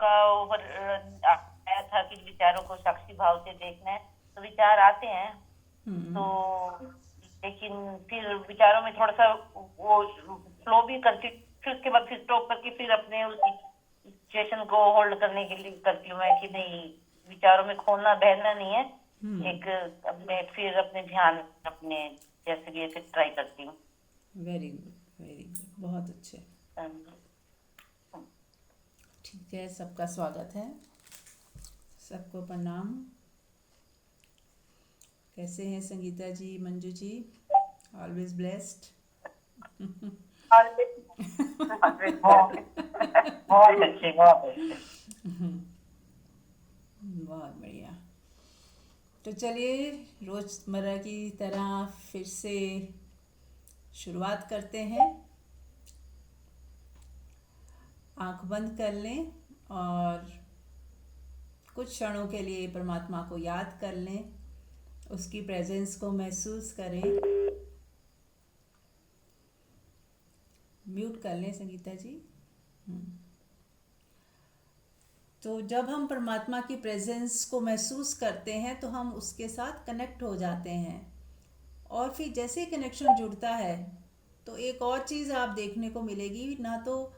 का ओवर आया था कि विचारों को साक्षी भाव से देखना है, तो विचार आते हैं। तो लेकिन फिर विचारों में थोड़ा सा वो फ्लो भी करती, फिर उसके बाद फिर स्टॉप करके फिर अपने उस सिचुएशन को होल्ड करने के लिए करती हूँ मैं कि नहीं, विचारों में खोना बहना नहीं है। एक अपने फिर अपने ध्यान अपने जैसे भी ऐसे ट्राई करती हूँ। वेरी गुड, वेरी गुड, बहुत अच्छे। ठीक है, सबका स्वागत है, सबको प्रणाम। कैसे हैं संगीता जी, मंजू जी? Always blessed. बहुत बहुत अच्छे, बहुत अच्छे। बहुत बढ़िया। तो चलिए, रोज़मर्रा की तरह फिर से शुरुआत करते हैं। आंख बंद कर लें और कुछ क्षणों के लिए परमात्मा को याद कर लें, उसकी प्रेजेंस को महसूस करें। म्यूट कर लें संगीता जी। तो जब हम परमात्मा की प्रेजेंस को महसूस करते हैं तो हम उसके साथ कनेक्ट हो जाते हैं, और फिर जैसे कनेक्शन जुड़ता है तो एक और चीज़ आप देखने को मिलेगी ना, तो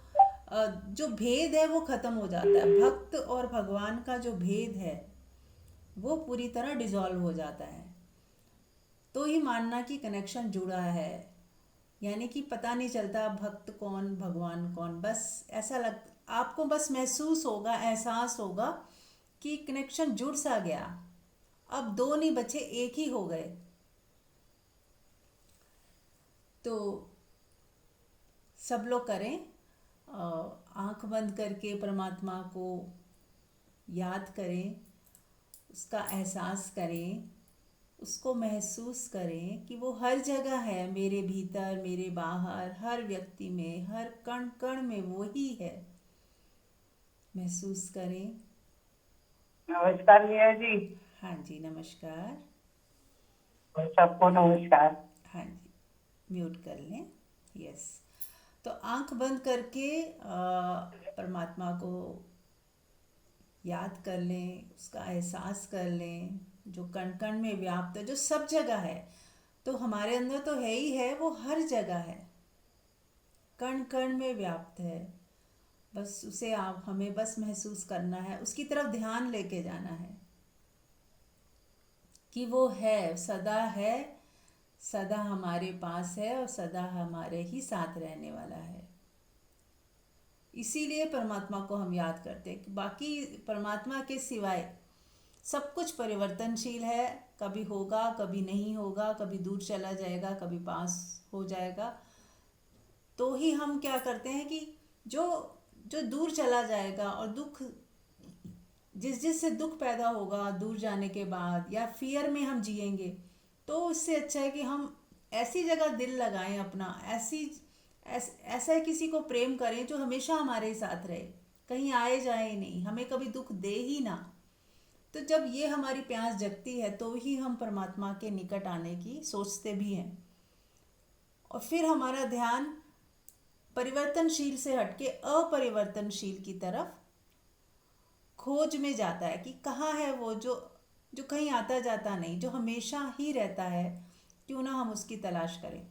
जो भेद है वो ख़त्म हो जाता है। भक्त और भगवान का जो भेद है वो पूरी तरह डिसॉल्व हो जाता है। तो ही मानना कि कनेक्शन जुड़ा है, यानी कि पता नहीं चलता भक्त कौन भगवान कौन, बस ऐसा लग, आपको बस महसूस होगा, एहसास होगा कि कनेक्शन जुड़ सा गया। अब दो नहीं बचे, एक ही हो गए। तो सब लोग करें, आंख बंद करके परमात्मा को याद करें, उसका एहसास करें, उसको महसूस करें कि वो हर जगह है, मेरे भीतर, मेरे बाहर, हर व्यक्ति में, हर कण कण में वो ही है। महसूस करें। नमस्कार मिया जी। हाँ जी, नमस्कार। और सबको नमस्कार। हाँ जी, म्यूट कर लें। यस। तो आंख बंद करके परमात्मा को याद कर लें, उसका एहसास कर लें, जो कण कण में व्याप्त है, जो सब जगह है। तो हमारे अंदर तो है ही है, वो हर जगह है, कण कण में व्याप्त है। बस उसे आप हमें बस महसूस करना है, उसकी तरफ ध्यान लेके जाना है कि वो है, सदा है, सदा हमारे पास है और सदा हमारे ही साथ रहने वाला है। इसीलिए परमात्मा को हम याद करते हैं कि बाकी परमात्मा के सिवाय सब कुछ परिवर्तनशील है। कभी होगा, कभी नहीं होगा, कभी दूर चला जाएगा, कभी पास हो जाएगा। तो ही हम क्या करते हैं कि जो जो दूर चला जाएगा और दुख, जिस जिस से दुख पैदा होगा दूर जाने के बाद, या फियर में हम जिएंगे, तो इससे अच्छा है कि हम ऐसी जगह दिल लगाएं अपना, ऐसा किसी को प्रेम करें जो हमेशा हमारे साथ रहे, कहीं आए जाए नहीं, हमें कभी दुख दे ही ना। तो जब ये हमारी प्यास जगती है तो ही हम परमात्मा के निकट आने की सोचते भी हैं। और फिर हमारा ध्यान परिवर्तनशील से हटके अपरिवर्तनशील की तरफ खोज में जाता है कि कहाँ है वो जो जो कहीं आता जाता नहीं, जो हमेशा ही रहता है। क्यों ना हम उसकी तलाश करें।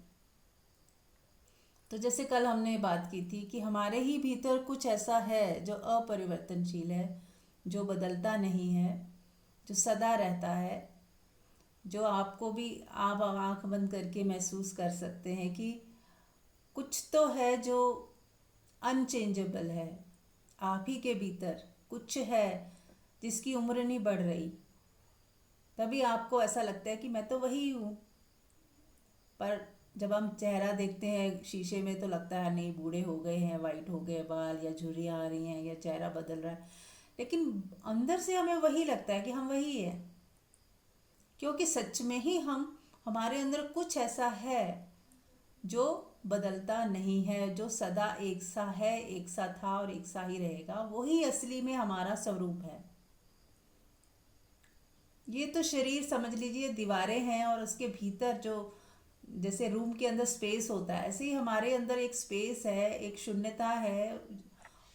तो जैसे कल हमने बात की थी कि हमारे ही भीतर कुछ ऐसा है जो अपरिवर्तनशील है, जो बदलता नहीं है, जो सदा रहता है, जो आपको भी, आप आंख बंद करके महसूस कर सकते हैं कि कुछ तो है जो अनचेंजेबल है। आप ही के भीतर कुछ है जिसकी उम्र नहीं बढ़ रही। तभी आपको ऐसा लगता है कि मैं तो वही हूँ, पर जब हम चेहरा देखते हैं शीशे में तो लगता है नहीं, बूढ़े हो गए हैं, वाइट हो गए बाल, या झुर्रियाँ आ रही हैं, या चेहरा बदल रहा है। लेकिन अंदर से हमें वही लगता है कि हम वही हैं, क्योंकि सच में ही हमारे अंदर कुछ ऐसा है जो बदलता नहीं है, जो सदा एक सा है, एक सा था और एक सा ही रहेगा। वही असली में हमारा स्वरूप है। ये तो शरीर समझ लीजिए दीवारें हैं, और उसके भीतर जो, जैसे रूम के अंदर स्पेस होता है, ऐसे ही हमारे अंदर एक स्पेस है, एक शून्यता है,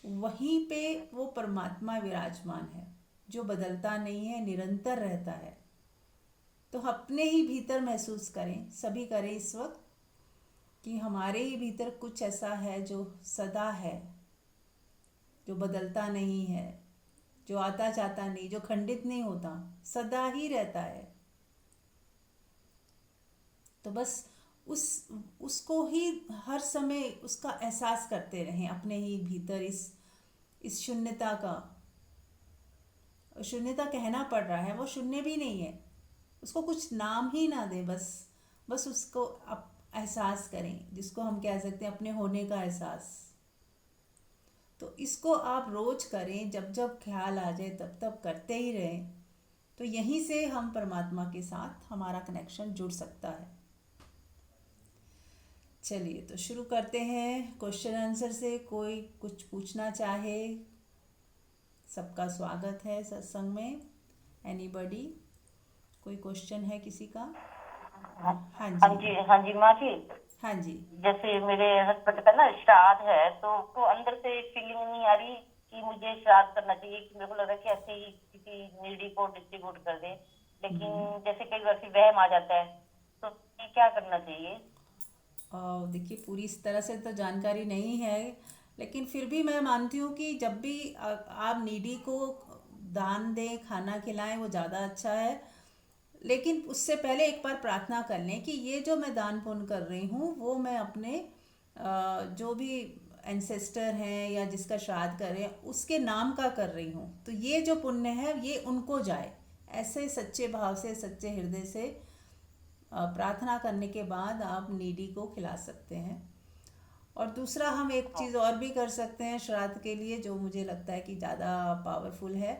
वहीं पे वो परमात्मा विराजमान है जो बदलता नहीं है, निरंतर रहता है। तो अपने ही भीतर महसूस करें, सभी करें इस वक्त, कि हमारे ही भीतर कुछ ऐसा है जो सदा है, जो बदलता नहीं है, जो आता जाता नहीं, जो खंडित नहीं होता, सदा ही रहता है। तो बस उस उसको ही हर समय उसका एहसास करते रहें अपने ही भीतर, इस शून्यता का। शून्यता कहना पड़ रहा है, वो शून्य भी नहीं है, उसको कुछ नाम ही ना दें, बस बस उसको एहसास करें, जिसको हम कह सकते हैं अपने होने का एहसास। तो इसको आप रोज करें, जब जब ख्याल आ जाए तब तब करते ही रहें। तो यहीं से हम परमात्मा के साथ हमारा कनेक्शन जुड़ सकता है। चलिए तो शुरू करते हैं क्वेश्चन आंसर से। कोई कुछ पूछना चाहे, सबका स्वागत है सत्संग में। एनीबॉडी, कोई क्वेश्चन है किसी का? हाँ हाँ हाँ जी। जी, हाँ जी माँ जी। हाँ जी। जैसे मेरे हस्बैंड का ना श्राद्ध है, तो अंदर से एक फीलिंग नहीं आ रही कि मुझे श्राद्ध करना चाहिए, कि मेरे को लग रहा है कि ऐसे ही किसी नीडी को डिस्ट्रीब्यूट कर दे। लेकिन जैसे कई बार फिर वहम आ जाता है, तो ये क्या करना चाहिए? देखिए, पूरी इस तरह से तो जानकारी नहीं है, लेकिन फिर भी मैं मानती हूँ कि जब भी आप नीडी को दान दें, खाना खिलाएं, वो ज़्यादा अच्छा है। लेकिन उससे पहले एक बार प्रार्थना कर लें कि ये जो मैं दान पुण्य कर रही हूँ वो मैं अपने जो भी एंसेस्टर हैं या जिसका श्राद्ध कर रहे हैं उसके नाम का कर रही हूँ, तो ये जो पुण्य है ये उनको जाए। ऐसे सच्चे भाव से, सच्चे हृदय से प्रार्थना करने के बाद आप नीडी को खिला सकते हैं। और दूसरा, हम एक चीज़ और भी कर सकते हैं श्राद्ध के लिए, जो मुझे लगता है कि ज़्यादा पावरफुल है,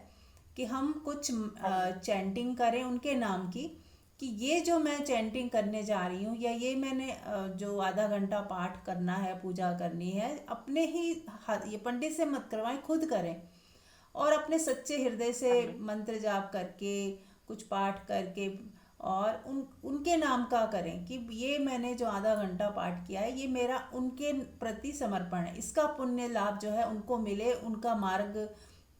कि हम कुछ हाँ जी, चैंटिंग करें उनके नाम की, कि ये जो मैं चैंटिंग करने जा रही हूँ या ये मैंने जो आधा घंटा पाठ करना है, पूजा करनी है, अपने ही ये पंडित से मत करवाएं, खुद करें। और अपने सच्चे हृदय से हाँ जी, मंत्र जाप करके, कुछ पाठ करके, और उनके नाम का करें कि ये मैंने जो आधा घंटा पाठ किया है ये मेरा उनके प्रति समर्पण है, इसका पुण्य लाभ जो है उनको मिले, उनका मार्ग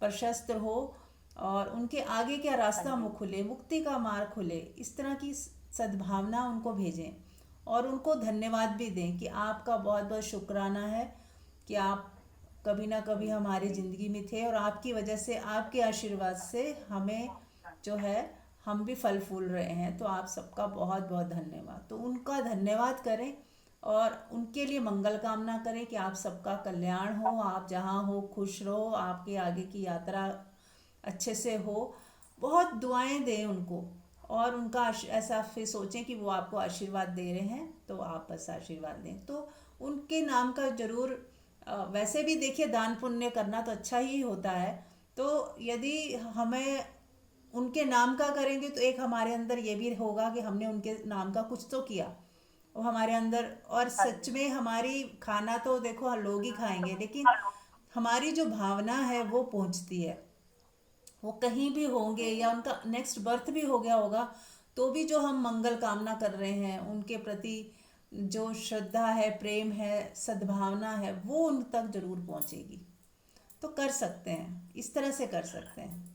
प्रशस्त हो और उनके आगे का हाँ रास्ता जी, खुले, मुक्ति का मार्ग खुले। इस तरह की सद्भावना उनको भेजें और उनको धन्यवाद भी दें कि आपका बहुत बहुत शुक्राना है कि आप कभी ना कभी हमारी ज़िंदगी में थे और आपकी वजह से, आपके आशीर्वाद से हमें जो है, हम भी फल फूल रहे हैं। तो आप सबका बहुत बहुत धन्यवाद। तो उनका धन्यवाद करें और उनके लिए मंगल कामना करें कि आप सबका कल्याण हो, आप जहाँ हो खुश रहो, आपके आगे की यात्रा अच्छे से हो। बहुत दुआएं दें उनको और उनका ऐसा फिर सोचें कि वो आपको आशीर्वाद दे रहे हैं, तो आप बस आशीर्वाद दें। तो उनके नाम का जरूर, वैसे भी देखिए दान पुण्य करना तो अच्छा ही होता है। तो यदि हमें उनके नाम का करेंगे तो एक हमारे अंदर ये भी होगा कि हमने उनके नाम का कुछ तो किया, वो हमारे अंदर। और हाँ सच जी, में हमारी खाना तो देखो हम लोग ही खाएंगे, लेकिन हमारी जो भावना है वो पहुंचती है। वो कहीं भी होंगे या उनका नेक्स्ट बर्थ भी हो गया होगा, तो भी जो हम मंगल कामना कर रहे हैं उनके प्रति, जो श्रद्धा है, प्रेम है, सद्भावना है, वो उन तक जरूर पहुंचेगी। तो कर सकते हैं, इस तरह से कर सकते हैं,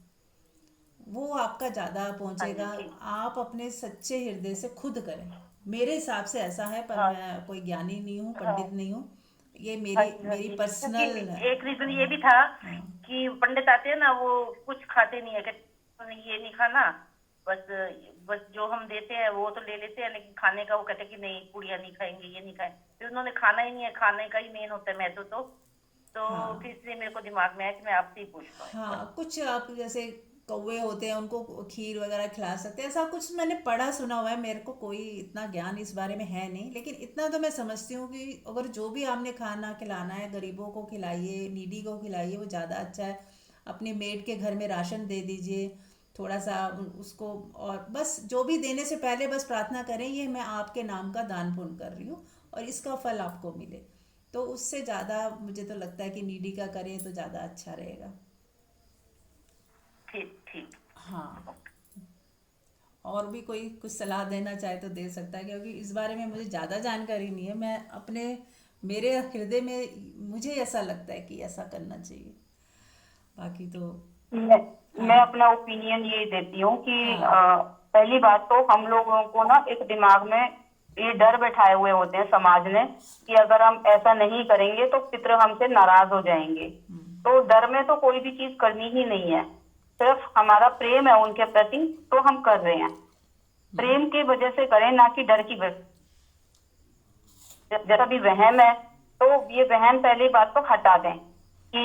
वो आपका ज़्यादा हाँ जी, पहुंचेगा। ठीक। आप अपने सच्चे हृदय से खुद करें, मेरे हिसाब से ऐसा है, पर हाँ मैं कोई ज्ञानी नहीं हूँ, पंडित हाँ नहीं हूँ। ये हाँ मेरी जी, हाँ मेरी जी, क्योंकि पर्सनल है। एक रीजन ये भी था हाँ। कि पंडित आते हैं ना, वो कुछ खाते नहीं है, कहते ये नहीं खाना, बस बस जो हम देते हैं वो तो ले लेते हैं, लेकिन खाने का वो कहते हैं कि नहीं, पूड़ियाँ नहीं खाएंगे, ये नहीं खाएं। फिर उन्होंने खाना ही नहीं है, खाने का ही मेन होता है महत्व। तो हाँ। फिर इसलिए मेरे को दिमाग में आया कि मैं आपसे ही पूछ लूँ एक बार। हाँ, कुछ आप जैसे कौवे होते हैं उनको खीर वगैरह खिला सकते हैं, ऐसा कुछ मैंने पढ़ा सुना हुआ है। मेरे को कोई इतना ज्ञान इस बारे में है नहीं, लेकिन इतना तो मैं समझती हूँ कि अगर जो भी आपने खाना खिलाना है, गरीबों को खिलाइए, नीडी को खिलाइए, वो ज़्यादा अच्छा है। अपने मेड के घर में राशन दे दीजिए थोड़ा सा उसको। और बस जो भी देने से पहले बस प्रार्थना करें, ये मैं आपके नाम का दान पुण्य कर रही हूँ और इसका फल आपको मिले। तो उससे ज़्यादा मुझे तो लगता है कि नीडी का करें तो ज़्यादा अच्छा रहेगा। ठीक ठीक। हाँ। और भी कोई कुछ सलाह देना चाहे तो दे सकता है, क्योंकि इस बारे में मुझे ज़्यादा जानकारी नहीं है। मैं अपने मेरे हृदय में मुझे ऐसा लगता है कि ऐसा करना चाहिए। बाकी तो मैं मैं हाँ अपना ओपिनियन ये देती हूँ कि हाँ पहली बात तो हम लोगों को ना एक दिमाग में ये डर बैठाए हुए होते हैं समाज ने कि अगर हम ऐसा नहीं करेंगे तो पितृ हमसे नाराज हो जाएंगे। तो डर में तो कोई भी चीज करनी ही नहीं है, सिर्फ हमारा प्रेम है उनके प्रति तो हम कर रहे हैं। प्रेम की वजह से करें, ना कि डर की वजह। जैसा भी वहम है तो ये वहम पहली बात तो हटा दें कि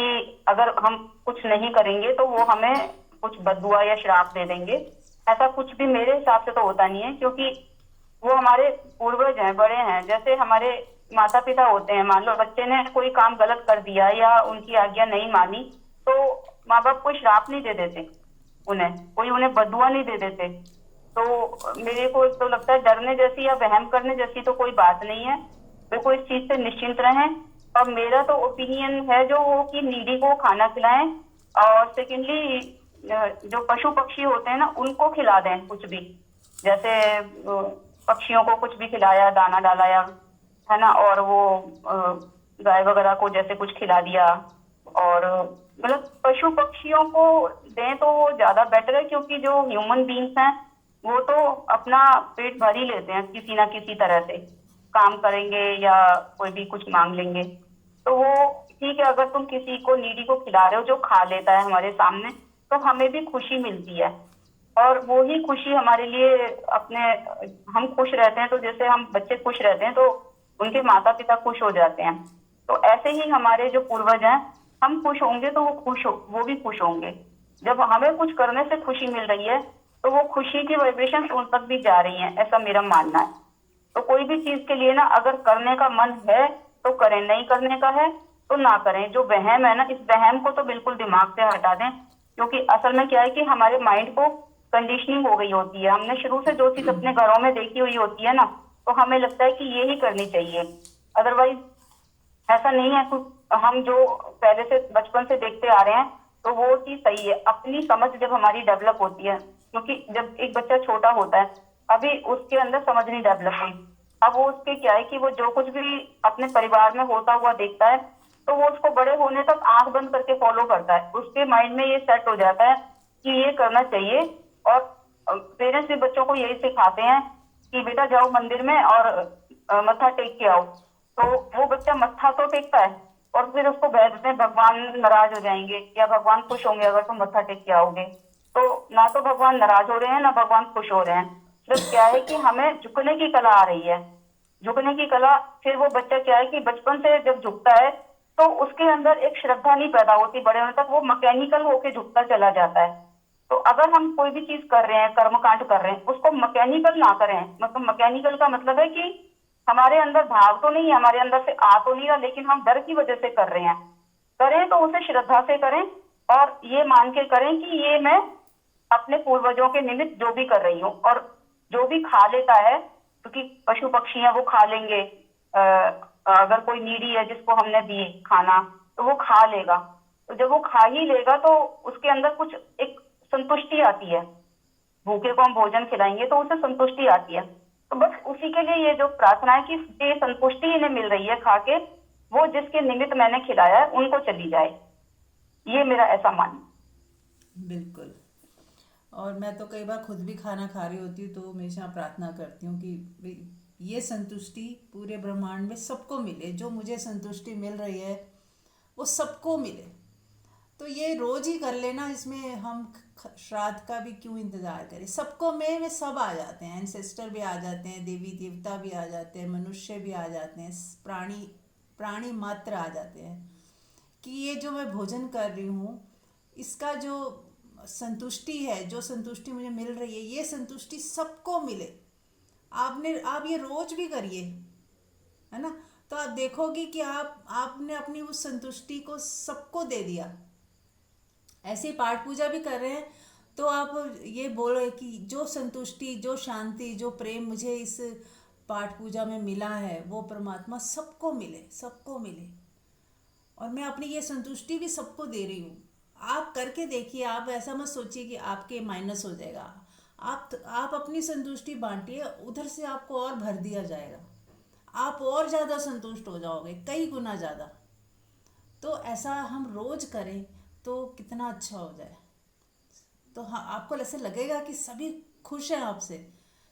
अगर हम कुछ नहीं करेंगे तो वो हमें कुछ बददुआ या श्राप दे देंगे। ऐसा कुछ भी मेरे हिसाब से तो होता नहीं है, क्योंकि वो हमारे पूर्वज हैं, बड़े हैं, जैसे हमारे माता पिता होते हैं। मान लो बच्चे ने कोई काम गलत कर दिया या उनकी आज्ञा नहीं मानी तो माँ बाप कोई श्राप नहीं दे देते उन्हें, कोई उन्हें बददुआ नहीं दे देते। तो मेरे को तो लगता है डरने जैसी या वहम करने जैसी तो कोई बात नहीं है। वे को इस चीज से निश्चिंत रहें। और मेरा तो ओपिनियन है जो वो कि नीडी को खाना खिलाएं। और सेकेंडली जो पशु पक्षी होते हैं ना उनको खिला दें कुछ भी, जैसे पक्षियों को कुछ भी खिलाया, दाना डाला या है ना, और वो गाय वगैरह को जैसे कुछ खिला दिया। और मतलब पशु पक्षियों को दें तो वो ज्यादा बेटर है, क्योंकि जो ह्यूमन बींग्स हैं वो तो अपना पेट भर ही लेते हैं किसी ना किसी तरह से, काम करेंगे या कोई भी कुछ मांग लेंगे। तो वो ठीक है, अगर तुम किसी को नीडी को खिला रहे हो जो खा लेता है हमारे सामने तो हमें भी खुशी मिलती है। और वो ही खुशी हमारे लिए अपने, हम खुश रहते हैं तो जैसे हम बच्चे खुश रहते हैं तो उनके माता पिता खुश हो जाते हैं। तो ऐसे ही हमारे जो पूर्वज हैं, हम खुश होंगे तो वो भी खुश होंगे। जब हमें कुछ करने से खुशी मिल रही है तो वो खुशी की वाइब्रेशन उन तक भी जा रही है, ऐसा मेरा मानना है। तो कोई भी चीज के लिए ना अगर करने का मन है तो करें, नहीं करने का है तो ना करें। जो वहम है ना, इस वहम को तो बिल्कुल दिमाग से हटा दें, क्योंकि असल में क्या है कि हमारे माइंड को कंडीशनिंग हो गई होती है। हमने शुरू से जो चीज अपने घरों में देखी हुई होती है ना, तो हमें लगता है कि ये ही करनी चाहिए। अदरवाइज ऐसा नहीं है। कुछ हम जो पहले से बचपन से देखते आ रहे हैं तो वो चीज सही है। अपनी समझ जब हमारी डेवलप होती है, क्योंकि जब एक बच्चा छोटा होता है अभी उसके अंदर समझ नहीं डेवलप हुई, अब वो उसके क्या है कि वो जो कुछ भी अपने परिवार में होता हुआ देखता है तो वो उसको बड़े होने तक आंख बंद करके फॉलो करता है। उसके माइंड में ये सेट हो जाता है कि ये करना चाहिए। और पेरेंट्स भी बच्चों को यही सिखाते हैं कि बेटा जाओ मंदिर में और मत्था टेक के आओ। तो वो बच्चा मत्था तो टेकता है और फिर उसको भेजते हैं भगवान नाराज हो जाएंगे या भगवान खुश होंगे अगर तुम मत्था टेक के आओगे। तो ना तो भगवान नाराज हो रहे हैं ना भगवान खुश हो रहे हैं। सिर्फ क्या है कि हमें झुकने की कला आ रही है, झुकने की कला। फिर वो बच्चा क्या है कि बचपन से जब झुकता है तो उसके अंदर एक श्रद्धा नहीं पैदा होती, बड़े होने तक वो मैकेनिकल होके झुकता चला जाता है। तो अगर हम कोई भी चीज कर रहे हैं, कर्मकांड कर रहे हैं, उसको मैकेनिकल ना करें। मतलब मैकेनिकल का मतलब है कि हमारे अंदर भाव तो नहीं है, हमारे अंदर से आ तो नहीं रहा, लेकिन हम डर की वजह से कर रहे हैं। करें तो उसे श्रद्धा से करें और ये मान के करें कि ये मैं अपने पूर्वजों के निमित्त जो भी कर रही हूँ। और जो भी खा लेता है, क्योंकि पशु पक्षी हैं वो खा लेंगे। अगर कोई नीडी है जिसको हमने दी खाना तो वो खा लेगा। तो जब वो खा ही लेगा तो उसके अंदर कुछ एक संतुष्टि आती है। भूखे को हम भोजन खिलाएंगे तो उसे संतुष्टि आती है। तो बस उसी के लिए ये जो प्रार्थना है कि ये संतुष्टि इन्हें मिल रही है खा के, वो जिसके निमित्त मैंने खिलाया है उनको चली जाए। ये मेरा ऐसा मानना। बिल्कुल। और मैं तो कई बार खुद भी खाना खा रही होती हूँ तो हमेशा प्रार्थना करती हूँ कि भाई ये संतुष्टि पूरे ब्रह्मांड में सबको मिले, जो मुझे संतुष्टि मिल रही है वो सबको मिले। तो ये रोज ही कर लेना, इसमें हम श्राद्ध का भी क्यों इंतज़ार करें। सबको में सब आ जाते हैं, एंसेस्टर भी आ जाते हैं, देवी देवता भी आ जाते हैं, मनुष्य भी आ जाते हैं, प्राणी प्राणी मात्र आ जाते हैं। कि ये जो मैं भोजन कर रही हूँ इसका जो संतुष्टि है, जो संतुष्टि मुझे मिल रही है, ये संतुष्टि सबको मिले। आप ये रोज भी करिए, है ना, तो आप देखोगे कि आपने अपनी उस संतुष्टि को सबको दे दिया। ऐसे ही पाठ पूजा भी कर रहे हैं तो आप ये बोलो कि जो संतुष्टि, जो शांति, जो प्रेम मुझे इस पाठ पूजा में मिला है वो परमात्मा सबको मिले, सबको मिले। और मैं अपनी ये संतुष्टि भी सबको दे रही हूँ। आप करके देखिए, आप ऐसा मत सोचिए कि आपके माइनस हो जाएगा। आप अपनी संतुष्टि बांटिए, उधर से आपको और भर दिया जाएगा। आप और ज़्यादा संतुष्ट हो जाओगे, कई गुना ज़्यादा। तो ऐसा हम रोज करें तो कितना अच्छा हो जाए। तो हाँ, आपको ऐसे लगेगा कि सभी खुश हैं आपसे,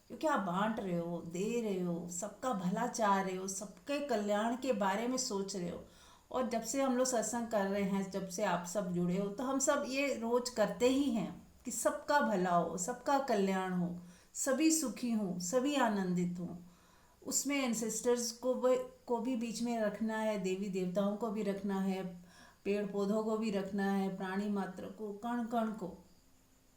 क्योंकि आप बांट रहे हो, दे रहे हो, सबका भला चाह रहे हो, सबके कल्याण के बारे में सोच रहे हो। और जब से हम लोग सत्संग कर रहे हैं, जब से आप सब जुड़े हो, तो हम सब ये रोज करते ही हैं कि सबका भला हो, सबका कल्याण हो, सभी सुखी हों, सभी आनंदित हों। उसमें एंसेस्टर्स को भी बीच में रखना है, देवी देवताओं को भी रखना है, पेड़ पौधों को भी रखना है, प्राणी मात्र को, कण कण को।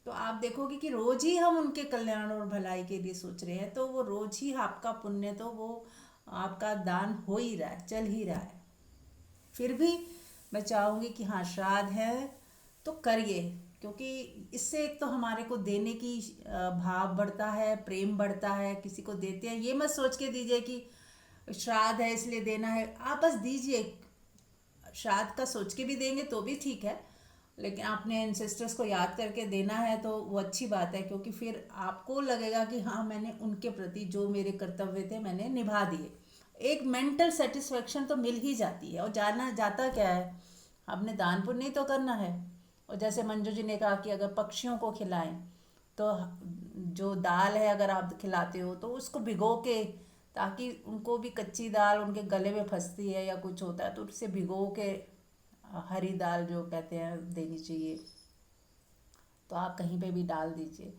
तो आप देखोगे कि रोज ही हम उनके कल्याण और भलाई के लिए सोच रहे हैं, तो वो रोज ही आपका पुण्य, तो वो आपका दान हो ही रहा है, चल ही रहा है। फिर भी मैं चाहूँगी कि हाँ, श्राद्ध है तो करिए, क्योंकि इससे एक तो हमारे को देने की भाव बढ़ता है, प्रेम बढ़ता है। किसी को देते हैं, ये मत सोच के दीजिए कि श्राद्ध है इसलिए देना है, आप बस दीजिए। श्राद्ध का सोच के भी देंगे तो भी ठीक है, लेकिन आपने एंसेस्टर्स को याद करके देना है तो वो अच्छी बात है, क्योंकि फिर आपको लगेगा कि हाँ, मैंने उनके प्रति जो मेरे कर्तव्य थे मैंने निभा दिए। एक मेंटल सेटिस्फेक्शन तो मिल ही जाती है। और जाना जाता क्या है, आपने दान पुण्य तो करना है। और जैसे मंजू जी ने कहा कि अगर पक्षियों को खिलाएं, तो जो दाल है अगर आप खिलाते हो तो उसको भिगो के, ताकि उनको भी कच्ची दाल उनके गले में फंसती है या कुछ होता है, तो उससे भिगो के हरी दाल जो कहते हैं देनी चाहिए। तो आप कहीं पे भी डाल दीजिए,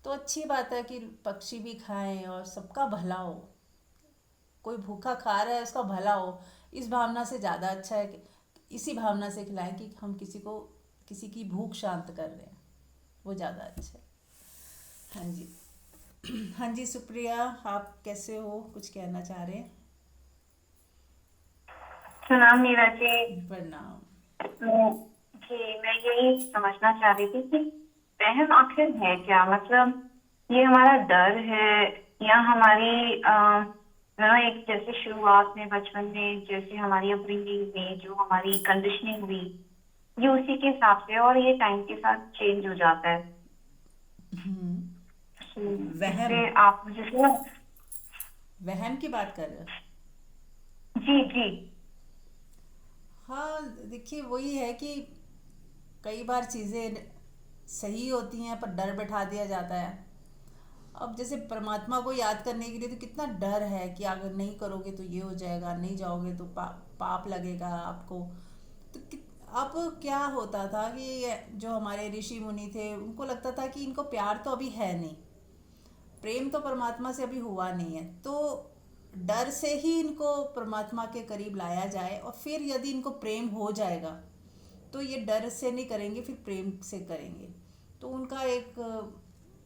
तो अच्छी बात है कि पक्षी भी खाएं और सबका भला हो। कोई भूखा खा रहा है, उसका भला हो, इस भावना से ज़्यादा अच्छा है कि इसी भावना से खिलाएं कि हम किसी की भूख शांत कर रहे हैं, वो ज़्यादा अच्छा है। हाँ जी। हाँ जी, सुप्रिया, आप कैसे हो, कुछ कहना चाह रहे हैं? प्रणाम नीरा जी। प्रणाम। जी, मैं यही समझना चाह रही थी कि वहम आखिर है क्या, मतलब ये हमारा डर है या हमारी एक जैसे शुरुआत में बचपन में जैसे हमारी अपब्रिंगिंग में जो हमारी कंडीशनिंग हुई, ये उसी के हिसाब से, और ये टाइम के साथ चेंज हो जाता है। वहम, इससे आप मुझे थोड़ा। वहम की बात कर रहे हो? जी जी। हाँ, देखिए वही है कि कई बार चीज़ें सही होती हैं पर डर बैठा दिया जाता है। अब जैसे परमात्मा को याद करने के लिए तो कितना डर है कि अगर नहीं करोगे तो ये हो जाएगा, नहीं जाओगे तो पाप लगेगा आपको। तो अब क्या होता था कि जो हमारे ऋषि मुनि थे, उनको लगता था कि इनको प्यार तो अभी है नहीं, प्रेम तो परमात्मा से अभी हुआ नहीं है, तो डर से ही इनको परमात्मा के करीब लाया जाए। और फिर यदि इनको प्रेम हो जाएगा तो ये डर से नहीं करेंगे, फिर प्रेम से करेंगे। तो उनका एक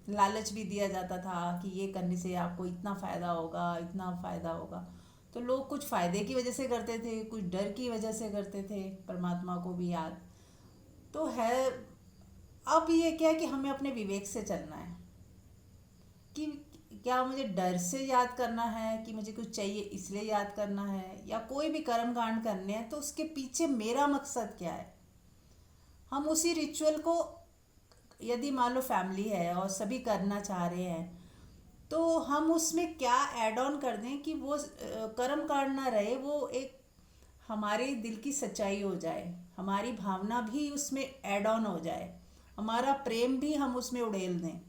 लालच भी दिया जाता था कि ये करने से आपको इतना फ़ायदा होगा, इतना फ़ायदा होगा। तो लोग कुछ फ़ायदे की वजह से करते थे, कुछ डर की वजह से करते थे, परमात्मा को भी याद तो है। अब ये क्या है कि हमें अपने विवेक से चलना है कि क्या मुझे डर से याद करना है, कि मुझे कुछ चाहिए इसलिए याद करना है, या कोई भी कर्म कांड करने हैं तो उसके पीछे मेरा मकसद क्या है। हम उसी रिचुअल को, यदि मान लो फैमिली है और सभी करना चाह रहे हैं, तो हम उसमें क्या ऐड ऑन कर दें कि वो कर्म कांड ना रहे, वो एक हमारे दिल की सच्चाई हो जाए, हमारी भावना भी उसमें ऐड ऑन हो जाए, हमारा प्रेम भी हम उसमें उड़ेल दें।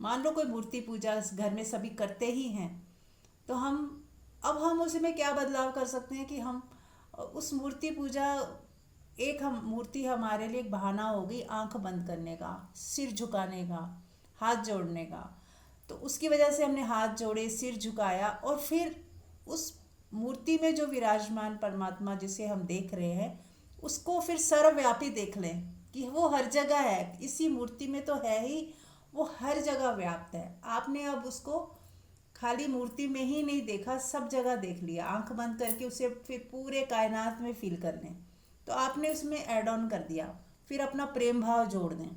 मान लो कोई मूर्ति पूजा घर में सभी करते ही हैं, तो हम उसमें क्या बदलाव कर सकते हैं कि हम उस मूर्ति पूजा, हम मूर्ति हमारे लिए एक बहाना होगी आंख बंद करने का, सिर झुकाने का, हाथ जोड़ने का। तो उसकी वजह से हमने हाथ जोड़े, सिर झुकाया, और फिर उस मूर्ति में जो विराजमान परमात्मा जिसे हम देख रहे हैं, उसको फिर सर्वव्यापी देख लें कि वो हर जगह है, इसी मूर्ति में तो है ही, वो हर जगह व्याप्त है। आपने अब उसको खाली मूर्ति में ही नहीं देखा, सब जगह देख लिया, आंख बंद करके उसे फिर पूरे कायनात में फील कर लें, तो आपने उसमें ऐड ऑन कर दिया। फिर अपना प्रेम भाव जोड़ दें।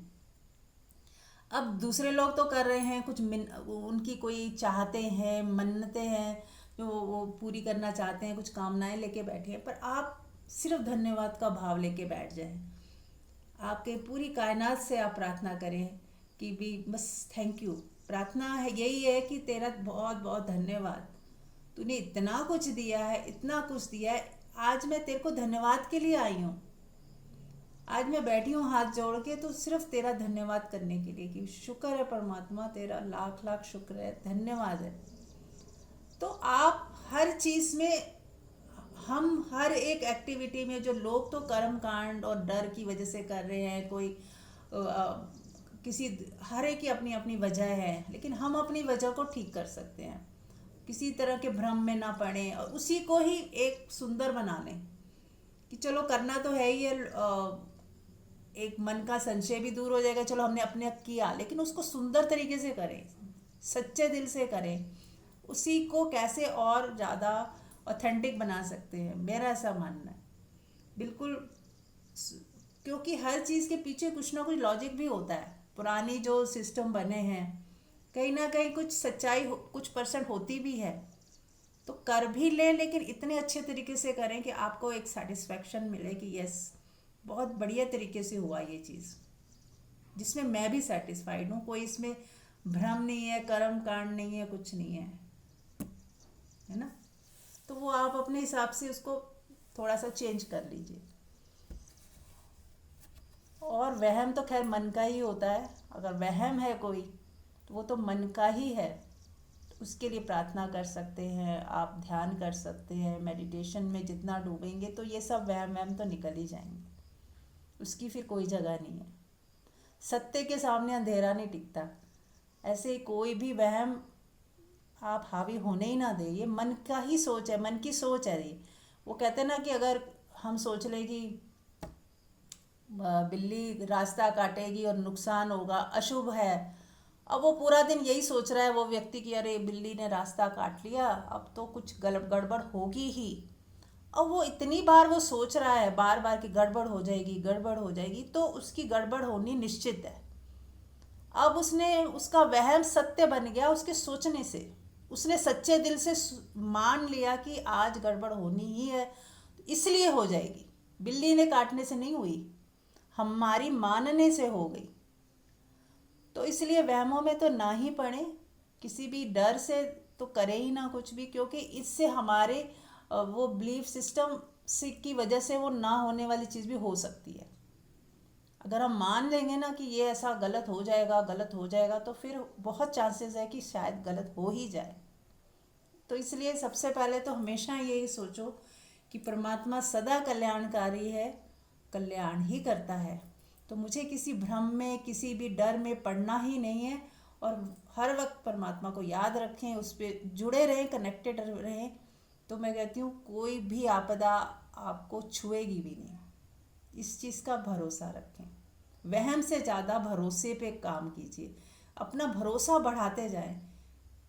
अब दूसरे लोग तो कर रहे हैं कुछ, उनकी कोई चाहते हैं, मन्नतें हैं जो वो पूरी करना चाहते हैं, कुछ कामनाएं लेके बैठे हैं, पर आप सिर्फ धन्यवाद का भाव लेके बैठ जाएं। आपके पूरी कायनात से आप प्रार्थना करें कि भी बस थैंक यू, प्रार्थना है यही है कि तेरा बहुत बहुत धन्यवाद, तूने इतना कुछ दिया है, इतना कुछ दिया है, आज मैं तेरे को धन्यवाद के लिए आई हूँ। आज मैं बैठी हूँ हाथ जोड़ के, तो सिर्फ तेरा धन्यवाद करने के लिए कि शुक्र है परमात्मा, तेरा लाख लाख शुक्र है, धन्यवाद है। तो आप हर चीज़ में, हम हर एक एक्टिविटी में, जो लोग तो कर्म कांड और डर की वजह से कर रहे हैं, कोई किसी, हर एक की अपनी अपनी वजह है, लेकिन हम अपनी वजह को ठीक कर सकते हैं। किसी तरह के भ्रम में ना पड़े और उसी को ही एक सुंदर बना लें कि चलो करना तो है ही है, एक मन का संशय भी दूर हो जाएगा, चलो हमने अपने किया, लेकिन उसको सुंदर तरीके से करें, सच्चे दिल से करें। उसी को कैसे और ज़्यादा ऑथेंटिक बना सकते हैं, मेरा ऐसा मानना है बिल्कुल। क्योंकि हर चीज़ के पीछे कुछ ना कुछ लॉजिक भी होता है। पुरानी जो सिस्टम बने हैं, कहीं ना कहीं कुछ सच्चाई कुछ % होती भी है, तो कर भी लें, लेकिन इतने अच्छे तरीके से करें कि आपको एक सेटिस्फैक्शन मिले कि यस, बहुत बढ़िया तरीके से हुआ ये चीज़, जिसमें मैं भी सेटिस्फाइड हूँ। कोई इसमें भ्रम नहीं है, कर्म कांड नहीं है, कुछ नहीं है ना। तो वो आप अपने हिसाब से उसको थोड़ा सा चेंज कर लीजिए। और वहम तो खैर मन का ही होता है। अगर वहम है कोई, तो वो तो मन का ही है। उसके लिए प्रार्थना कर सकते हैं, आप ध्यान कर सकते हैं, मेडिटेशन में जितना डूबेंगे तो ये सब वहम तो निकल ही जाएंगे, उसकी फिर कोई जगह नहीं है। सत्य के सामने अंधेरा नहीं टिकता। ऐसे ही कोई भी वहम आप हावी होने ही ना दें। ये मन का ही सोच है, मन की सोच है ये। वो कहते हैं ना कि अगर हम सोच लें कि बिल्ली रास्ता काटेगी और नुकसान होगा, अशुभ है, अब वो पूरा दिन यही सोच रहा है वो व्यक्ति कि अरे बिल्ली ने रास्ता काट लिया, अब तो कुछ गड़बड़ होगी ही। अब वो इतनी बार वो सोच रहा है बार बार कि गड़बड़ हो जाएगी, गड़बड़ हो जाएगी, तो उसकी गड़बड़ होनी निश्चित है। अब उसका वहम सत्य बन गया उसके सोचने से। उसने सच्चे दिल से मान लिया कि आज गड़बड़ होनी ही है, इसलिए हो जाएगी। बिल्ली ने काटने से नहीं हुई, हमारी मानने से हो गई। तो इसलिए वहमों में तो ना ही पड़े, किसी भी डर से तो करे ही ना कुछ भी, क्योंकि इससे हमारे वो बिलीफ सिस्टम से की वजह से वो ना होने वाली चीज़ भी हो सकती है। अगर हम मान लेंगे ना कि ये ऐसा गलत हो जाएगा, तो फिर बहुत चांसेस है कि शायद गलत हो ही जाए। तो इसलिए सबसे पहले तो हमेशा यही सोचो कि परमात्मा सदा कल्याणकारी है, कल्याण ही करता है। तो मुझे किसी भ्रम में, किसी भी डर में पड़ना ही नहीं है। और हर वक्त परमात्मा को याद रखें, उस पर जुड़े रहें, कनेक्टेड रहें। तो मैं कहती हूँ कोई भी आपदा आपको छुएगी भी नहीं। इस चीज़ का भरोसा रखें। वहम से ज़्यादा भरोसे पे काम कीजिए, अपना भरोसा बढ़ाते जाएं।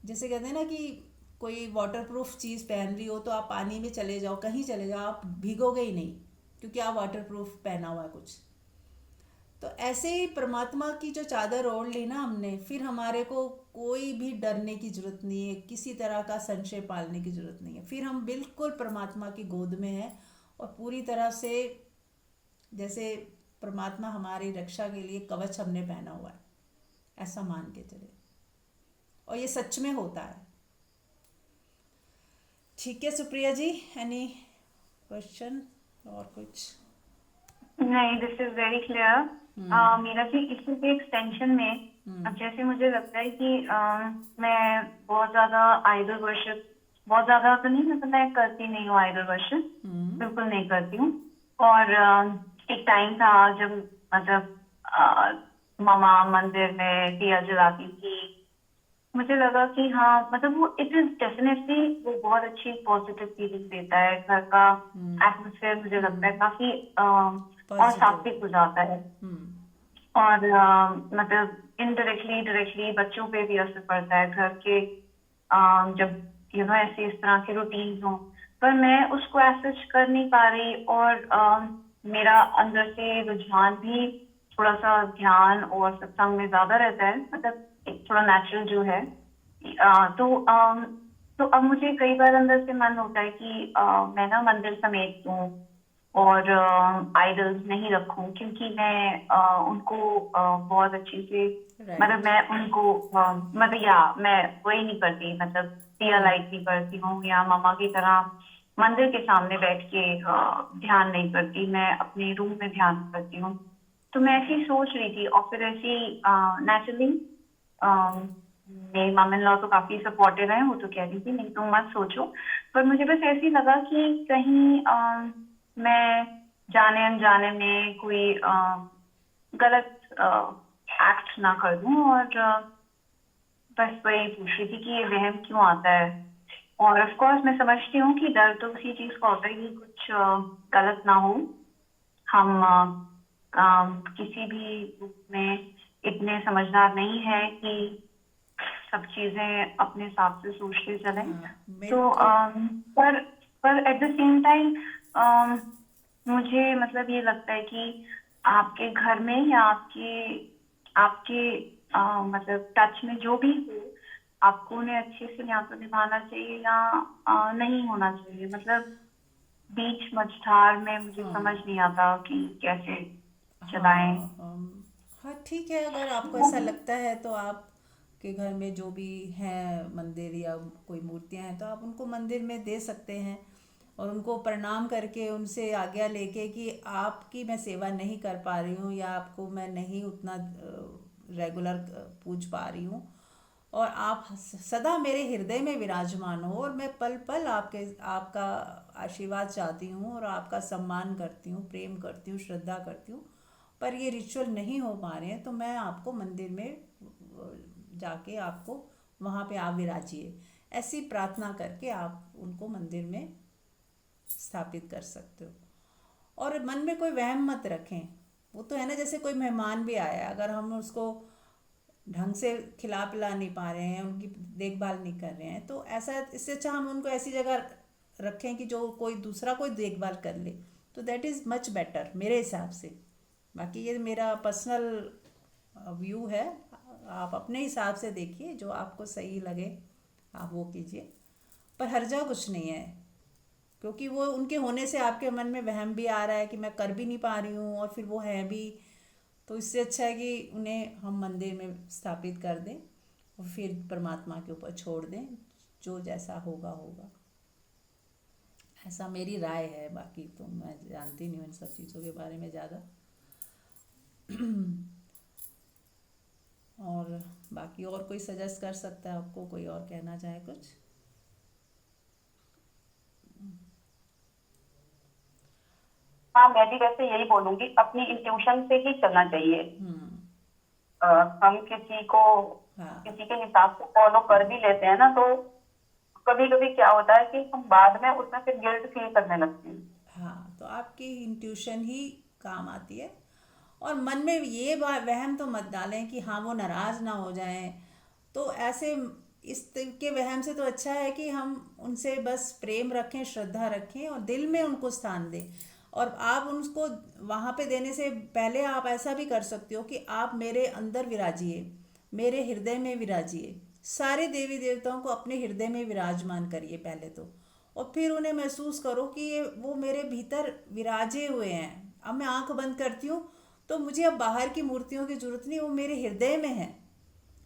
जैसे कहते हैं ना कि कोई वाटरप्रूफ चीज़ पहन रही हो तो आप पानी में चले जाओ, कहीं चले जाओ, आप भीगोगे ही नहीं, क्योंकि आप वाटरप्रूफ पहना हुआ है कुछ। तो ऐसे ही परमात्मा की जो चादर ओढ़ ली ना हमने, फिर हमारे को कोई भी डरने की ज़रूरत नहीं है, किसी तरह का संशय पालने की ज़रूरत नहीं है। फिर हम बिल्कुल परमात्मा की गोद में हैं और पूरी तरह से जैसे परमात्मा हमारी रक्षा के लिए कवच हमने पहना हुआ है, ऐसा मान के चले। और ये सच में होता है। ठीक है सुप्रिया जी, एनी क्वेश्चन और कुछ? नहीं, दिस इज वेरी क्लियर। मेरा भी इसी के एक्सटेंशन में जैसे मुझे लगता है कि मैं बहुत ज्यादा आइडल वर्शिप, बहुत ज्यादा तो नहीं, मतलब मैं करती नहीं हूँ आइडल वर्शिप, बिल्कुल नहीं करती हूँ। और एक टाइम था जब मतलब मामा मंदिर में दिया जलाती थी, मुझे लगा कि हाँ, मतलब वो इट इज डेफिनेटली वो बहुत अच्छी पॉजिटिव फीलिंग देता है। घर का एटमोसफेयर मुझे लगता है काफी और सात्विक हो जाता है। और मतलब इनडायरेक्टली डायरेक्टली बच्चों पे भी असर पड़ता है घर के, जब ऐसे इस तरह के रूटीन हो। पर मैं उसको एसेस कर नहीं पा रही। और मेरा अंदर से रुझान भी थोड़ा सा ध्यान और सत्संग में ज्यादा रहता है, मतलब एक थोड़ा नेचुरल जो है। तो अब मुझे कई बार अंदर से मन होता है कि मैं ना मंदिर समेट दूं, और आइडल्स नहीं रखूं, क्योंकि मैं उनको बहुत अच्छे से राइट। मतलब मैं उनको मतलब या मैं वही नहीं करती, मतलब दिया लाइट नहीं करती हूँ, या मम्मा की तरह मंदिर के सामने बैठ के ध्यान नहीं करती, मैं अपने रूम में ध्यान करती हूँ। तो मैं ऐसी सोच रही थी, और फिर ऐसी नेचुरली मेरी मम्मी लॉ तो काफी सपोर्टिव है, वो तो कह रही थी नहीं तुम मत सोचो, पर मुझे बस ऐसे ही लगा कि कहीं मैं जाने अनजाने में कोई गलत एक्ट ना कर दूं, और बस वही पूछ रही थी कि ये वहम क्यों आता है। और ऑफ कोर्स मैं समझती हूँ कि डर तो उसी चीज का होता है कि कुछ गलत ना हो। हम किसी भी रूप में इतने समझदार नहीं है कि सब चीजें अपने हिसाब से सोचते चलें। हाँ, मेरे तो को पर एट द सेम टाइम मुझे मतलब ये लगता है कि आपके घर में या आपके आपके मतलब टच में जो भी हो, आपको उन्हें अच्छे से या तो निभाना चाहिए या नहीं होना चाहिए। मतलब बीच मझधार में मुझे समझ नहीं आता कि कैसे चलाएं। हाँ, हाँ ठीक है, अगर आपको ऐसा लगता है तो आप के घर में जो भी हैं मंदिर या कोई मूर्तियां हैं तो आप उनको मंदिर में दे सकते हैं, और उनको प्रणाम करके उनसे आज्ञा लेके कि आपकी मैं सेवा नहीं कर पा रही हूँ या आपको मैं नहीं उतना रेगुलर पूज पा रही हूँ, और आप सदा मेरे हृदय में विराजमान हो, और मैं पल पल आपका आशीर्वाद चाहती हूँ और आपका सम्मान करती हूँ, प्रेम करती हूँ, श्रद्धा करती हूँ। पर ये रिचुअल नहीं हो पा रहे हैं तो मैं आपको मंदिर में जाके आपको वहाँ पे आप विराजिए, ऐसी प्रार्थना करके आप उनको मंदिर में स्थापित कर सकते हो। और मन में कोई वहम मत रखें। वो तो है ना, जैसे कोई मेहमान भी आया, अगर हम उसको ढंग से खिला पिला नहीं पा रहे हैं, उनकी देखभाल नहीं कर रहे हैं, तो ऐसा इससे अच्छा हम उनको ऐसी जगह रखें कि जो कोई दूसरा कोई देखभाल कर ले, तो दैट इज़ मच बेटर मेरे हिसाब से। बाकी ये मेरा पर्सनल व्यू है, आप अपने हिसाब से देखिए, जो आपको सही लगे आप वो कीजिए। पर हर्जा कुछ नहीं है, क्योंकि वो उनके होने से आपके मन में वहम भी आ रहा है कि मैं कर भी नहीं पा रही हूँ और फिर वो है भी, तो इससे अच्छा है कि उन्हें हम मंदिर में स्थापित कर दें और फिर परमात्मा के ऊपर छोड़ दें, जो जैसा होगा होगा। ऐसा मेरी राय है, बाकी तो मैं जानती नहीं हूँ इन सब चीज़ों के बारे में ज़्यादा। और बाकी और कोई सजेस्ट कर सकता है आपको, कोई और कहना चाहे कुछ? हाँ, मैं भी वैसे यही बोलूंगी, अपनी इंट्यूशन से ही चलना चाहिए। हम्म। हम किसी को हाँ। किसी के हिसाब से फॉलो कर भी लेते हैं ना, तो कभी कभी क्या होता है कि हम बाद में उसमें फिर गिल्ट फील करने लगते हैं। हाँ, तो आपकी इंट्यूशन ही काम आती है, और मन में ये वहम तो मत डालें कि हाँ वो नाराज़ ना हो जाएं। तो ऐसे इस तरह के वहम से तो अच्छा है कि हम उनसे बस प्रेम रखें, श्रद्धा रखें और दिल में उनको स्थान दें। और आप उनको वहाँ पे देने से पहले आप ऐसा भी कर सकते हो कि आप मेरे अंदर विराजिए, मेरे हृदय में विराजिए, सारे देवी देवताओं को अपने हृदय में विराजमान करिए पहले तो, और फिर उन्हें महसूस करो कि ये वो मेरे भीतर विराजे हुए हैं। अब मैं आंख बंद करती हूँ तो मुझे अब बाहर की मूर्तियों की जरूरत नहीं, वो मेरे हृदय में है,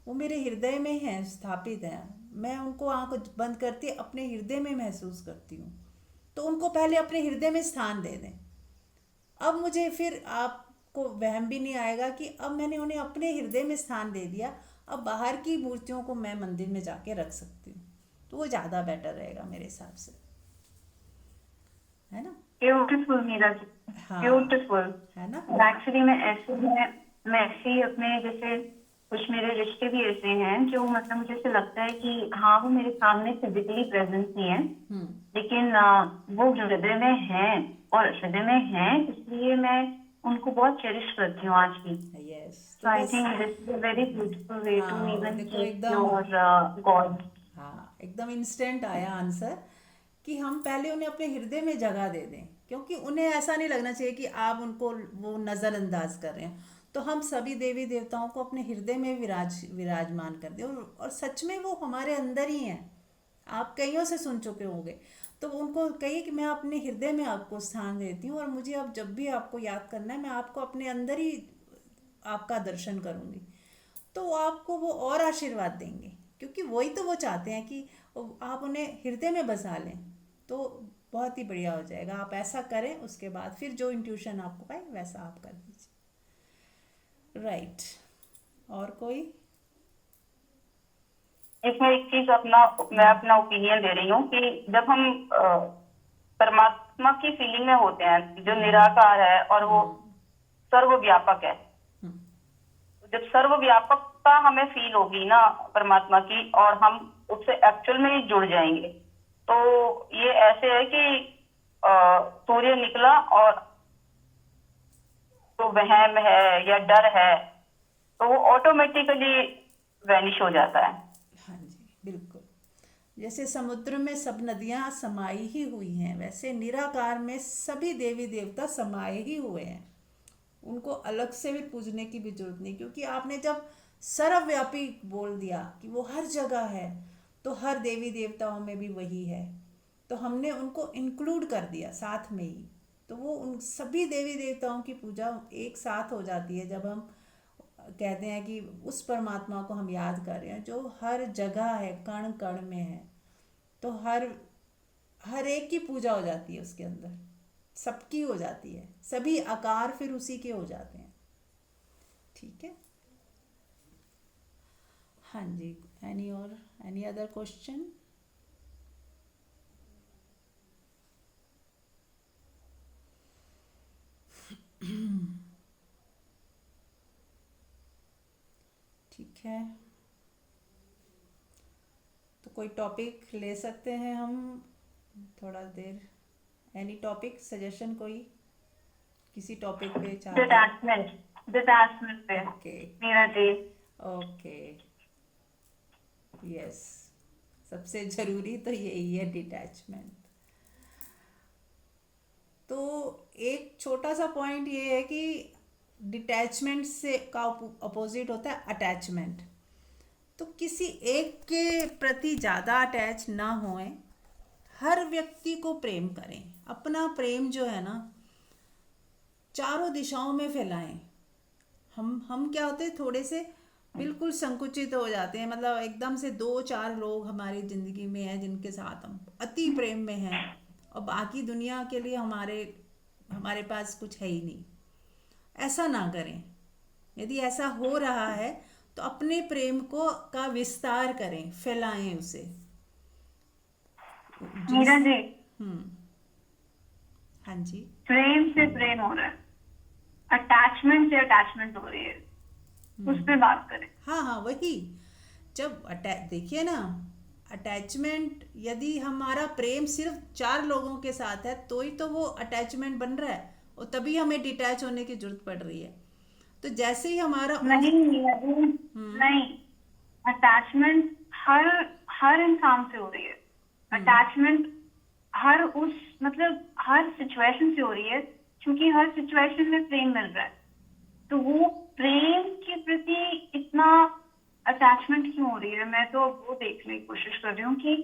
वो मेरे हृदय में हैं, स्थापित हैं। मैं उनको आंख बंद करती अपने हृदय में महसूस करती हूँ, तो उनको पहले अपने हृदय में स्थान दे दें। अब मुझे फिर आपको वहम भी नहीं आएगा कि अब मैंने उन्हें अपने हृदय में स्थान दे दिया, अब बाहर की मूर्तियों को मैं मंदिर में जाके रख सकती हूँ, तो वो ज़्यादा बेटर रहेगा मेरे हिसाब से, है ना? ब्यूटीफुल मीरा जी, हाँ, ब्यूटीफुल। है ना? एक्चुअली मैं ऐसे ही अपने जैसे कुछ मेरे रिश्ते भी ऐसे हैं जो मतलब मुझे ऐसे लगता है कि हाँ वो मेरे सामने फिजिकली प्रेजेंट नहीं है, हम्म। लेकिन वो हृदय में है, और हृदय में है इसलिए मैं उनको बहुत चेरिश करती हूँ आज भी। यस, सो तो आई बस। Think this is a very beautiful way to हाँ, वो इवन देखो कीप एकदम। Your God. हाँ, एकदम इंस्टेंट आया आंसर, कि हम पहले उन्हें अपने हृदय में जगह दे दें, क्योंकि उन्हें ऐसा नहीं लगना चाहिए कि आप उनको वो नज़रअंदाज कर रहे हैं। तो हम सभी देवी देवताओं को अपने हृदय में विराजमान कर दें, और सच में वो हमारे अंदर ही हैं। आप कईयों से सुन चुके होंगे, तो उनको कहिए कि मैं अपने हृदय में आपको स्थान देती हूँ और मुझे अब जब भी आपको याद करना है मैं आपको अपने अंदर ही आपका दर्शन करूँगी। तो वो आपको वो और आशीर्वाद देंगे, क्योंकि वही तो वो चाहते हैं कि आप उन्हें हृदय में बसा लें। तो बहुत ही बढ़िया हो जाएगा। आप ऐसा करें, उसके बाद फिर जो इंट्यूशन आपको आए वैसा आप कर दीजिए। राइट। और कोई? इसमें एक चीज मैं अपना ओपिनियन दे रही हूँ कि जब हम परमात्मा की फीलिंग में होते हैं, जो निराकार है और वो सर्वव्यापक है, जब सर्वव्यापकता हमें फील होगी ना परमात्मा की, और हम उससे एक्चुअल में ही जुड़ जाएंगे, तो ये ऐसे है कि सूर्य निकला और जो वहम है या डर है तो वो ऑटोमेटिकली वैनिश हो जाता है। हाँ जी, बिल्कुल। जैसे समुद्र में सब नदियाँ समाई ही हुई हैं, वैसे निराकार में सभी देवी देवता समाये ही हुए हैं। उनको अलग से भी पूजने की भी जरूरत नहीं, क्योंकि आपने जब सर्वव्यापी बोल दिया कि वो हर जगह है, तो हर देवी देवताओं में भी वही है, तो हमने उनको इंक्लूड कर दिया साथ में ही। तो वो उन सभी देवी देवताओं की पूजा एक साथ हो जाती है जब हम कहते हैं कि उस परमात्मा को हम याद कर रहे हैं जो हर जगह है, कण कण में है। तो हर हर एक की पूजा हो जाती है उसके अंदर, सबकी हो जाती है, सभी आकार फिर उसी के हो जाते हैं। ठीक है। हाँ जी। Any other question? ठीक है, तो कोई टॉपिक ले सकते हैं हम थोड़ा देर। एनी टॉपिक सजेशन, कोई किसी टॉपिक पे चाहते हैं? डिटैचमेंट पे okay. Meera ji. Okay. Yes, सबसे जरूरी तो यही है, डिटैचमेंट। तो एक छोटा सा पॉइंट ये है कि डिटैचमेंट से का अपोजिट होता है अटैचमेंट। तो किसी एक के प्रति ज़्यादा अटैच ना होएं, हर व्यक्ति को प्रेम करें। अपना प्रेम जो है ना चारों दिशाओं में फैलाएं। हम क्या होते हैं, थोड़े से बिल्कुल संकुचित हो जाते हैं, मतलब एकदम से 2-4 लोग हमारी ज़िंदगी में हैं जिनके साथ हम अति प्रेम में हैं, और बाकी दुनिया के लिए हमारे पास कुछ है ही नहीं। ऐसा ना करें। यदि ऐसा हो रहा है तो अपने प्रेम को का विस्तार करें, फैलाएं उसे। जिस मीरा जी, हाँ जी। प्रेम से प्रेम हो रहा है, अटैचमेंट से अटैचमेंट हो रही है, उस पे बात करें। हाँ हाँ, वही। जब देखिए ना, अटैचमेंट, यदि हमारा प्रेम सिर्फ 4 लोगों के साथ है तो ही तो वो अटैचमेंट बन रहा है, और तभी हमें डिटैच होने की जरूरत पड़ रही है। तो जैसे ही हमारा नहीं नहीं, अटैचमेंट हर हर इंसान से हो रही है। अटैचमेंट हर उस मतलब हर सिचुएशन से हो रही है, क्योंकि हर सिचुएशन में प्रेम मिल रहा है। तो वो प्रेम के प्रति इतना अटैचमेंट क्यों हो रही है, मैं तो वो देखने की कोशिश कर रही हूँ कि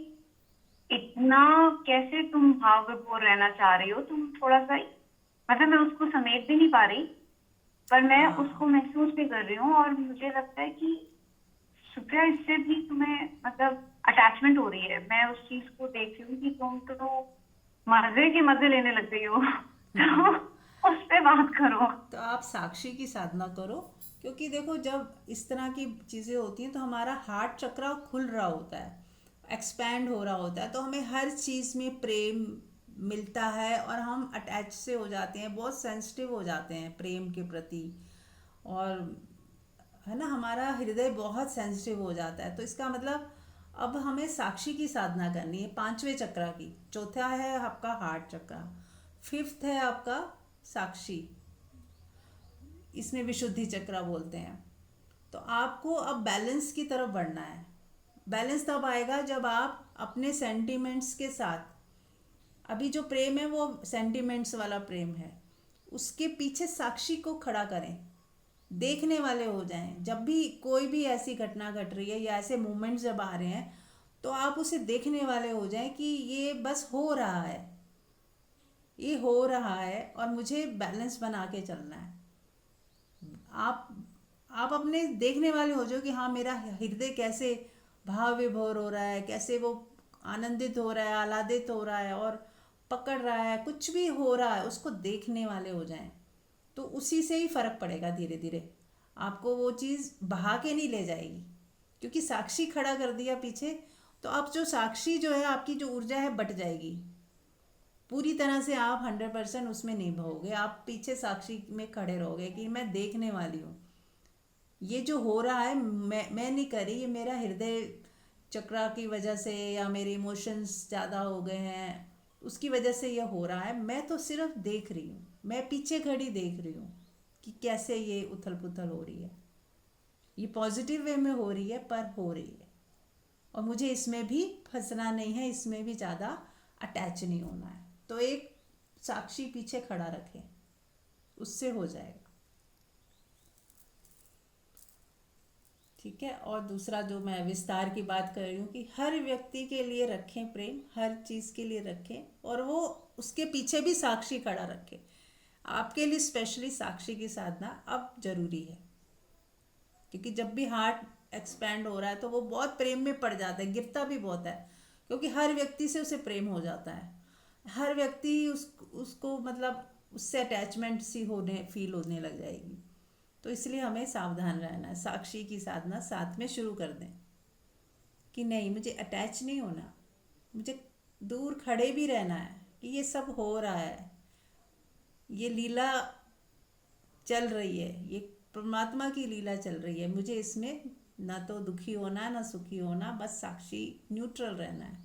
इतना कैसे तुम भाव विभोर रहना चाह रही हो। तुम थोड़ा सा, मतलब मैं उसको समेट भी नहीं पा रही, पर मैं उसको महसूस भी कर रही हूँ, और मुझे लगता है कि सुप्रिया, इससे भी तुम्हें मतलब अटैचमेंट हो रही है। मैं उस चीज को देख रही हूँ कि तुम तो मजे के मजे लेने लग गई हो। तो उस पे बात करो। तो आप साक्षी की साधना करो, क्योंकि देखो जब इस तरह की चीज़ें होती हैं तो हमारा हार्ट चक्र खुल रहा होता है, एक्सपैंड हो रहा होता है, तो हमें हर चीज़ में प्रेम मिलता है और हम अटैच से हो जाते हैं, बहुत सेंसिटिव हो जाते हैं प्रेम के प्रति, और है ना, हमारा हृदय बहुत सेंसिटिव हो जाता है। तो इसका मतलब अब हमें साक्षी की साधना करनी है 5वें चक्र की। चौथा है आपका हार्ट चक्र, 5th है आपका साक्षी, इसमें विशुद्धि चक्र बोलते हैं। तो आपको अब बैलेंस की तरफ बढ़ना है। बैलेंस तब आएगा जब आप अपने सेंटिमेंट्स के साथ, अभी जो प्रेम है वो सेंटिमेंट्स वाला प्रेम है, उसके पीछे साक्षी को खड़ा करें, देखने वाले हो जाएं। जब भी कोई भी ऐसी घटना घट रही है या ऐसे मोमेंट्स जब आ रहे हैं, तो आप उसे देखने वाले हो जाएं कि ये बस हो रहा है, ये हो रहा है और मुझे बैलेंस बना के चलना है। आप आप अपने देखने वाले हो जाओ कि हाँ मेरा हृदय कैसे भाव विभोर हो रहा है, कैसे वो आनंदित हो रहा है, आह्लादित हो रहा है और पकड़ रहा है, कुछ भी हो रहा है उसको देखने वाले हो जाएं। तो उसी से ही फर्क पड़ेगा, धीरे धीरे आपको वो चीज़ बहा के नहीं ले जाएगी, क्योंकि साक्षी खड़ा कर दिया पीछे। तो अब जो साक्षी जो है आपकी जो ऊर्जा है बट जाएगी, पूरी तरह से आप 100% उसमें नहीं बहोगे, आप पीछे साक्षी में खड़े रहोगे कि मैं देखने वाली हूँ, ये जो हो रहा है मैं नहीं कर रही, ये मेरा हृदय चक्रा की वजह से या मेरे इमोशंस ज़्यादा हो गए हैं उसकी वजह से ये हो रहा है। मैं तो सिर्फ देख रही हूँ, मैं पीछे खड़ी देख रही हूँ कि कैसे ये उथल पुथल हो रही है, ये पॉजिटिव वे में हो रही है पर हो रही है। और मुझे इसमें भी फंसना नहीं है, इसमें भी ज़्यादा अटैच नहीं होना है। तो एक साक्षी पीछे खड़ा रखें, उससे हो जाएगा। ठीक है। और दूसरा जो मैं विस्तार की बात कर रही हूँ कि हर व्यक्ति के लिए रखें प्रेम, हर चीज़ के लिए रखें और वो उसके पीछे भी साक्षी खड़ा रखें। आपके लिए स्पेशली साक्षी की साधना अब जरूरी है, क्योंकि जब भी हार्ट एक्सपैंड हो रहा है तो वो बहुत प्रेम में पड़ जाता है, गिरता भी बहुत है, क्योंकि हर व्यक्ति से उसे प्रेम हो जाता है, हर व्यक्ति उसको मतलब उससे अटैचमेंट सी फील होने लग जाएगी। तो इसलिए हमें सावधान रहना है। साक्षी की साधना साथ में शुरू कर दें कि नहीं, मुझे अटैच नहीं होना, मुझे दूर खड़े भी रहना है कि ये सब हो रहा है, ये लीला चल रही है, ये परमात्मा की लीला चल रही है, मुझे इसमें ना तो दुखी होना ना सुखी होना, बस साक्षी न्यूट्रल रहना है।